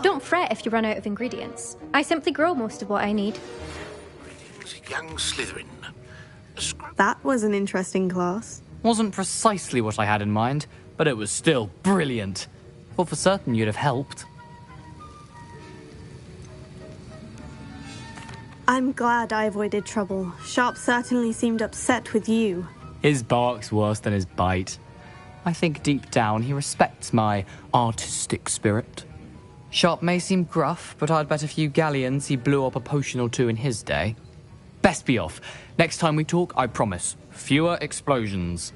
Don't fret if you run out of ingredients. I simply grow most of what I need. Young Slytherin. That was an interesting class. Wasn't precisely what I had in mind, but it was still brilliant. Thought for certain you'd have helped. I'm glad I avoided trouble. Sharp certainly seemed upset with you. His bark's worse than his bite. I think deep down he respects my artistic spirit. Sharp may seem gruff, but I'd bet a few galleons he blew up a potion or two in his day. Best be off. Next time we talk, I promise, fewer explosions.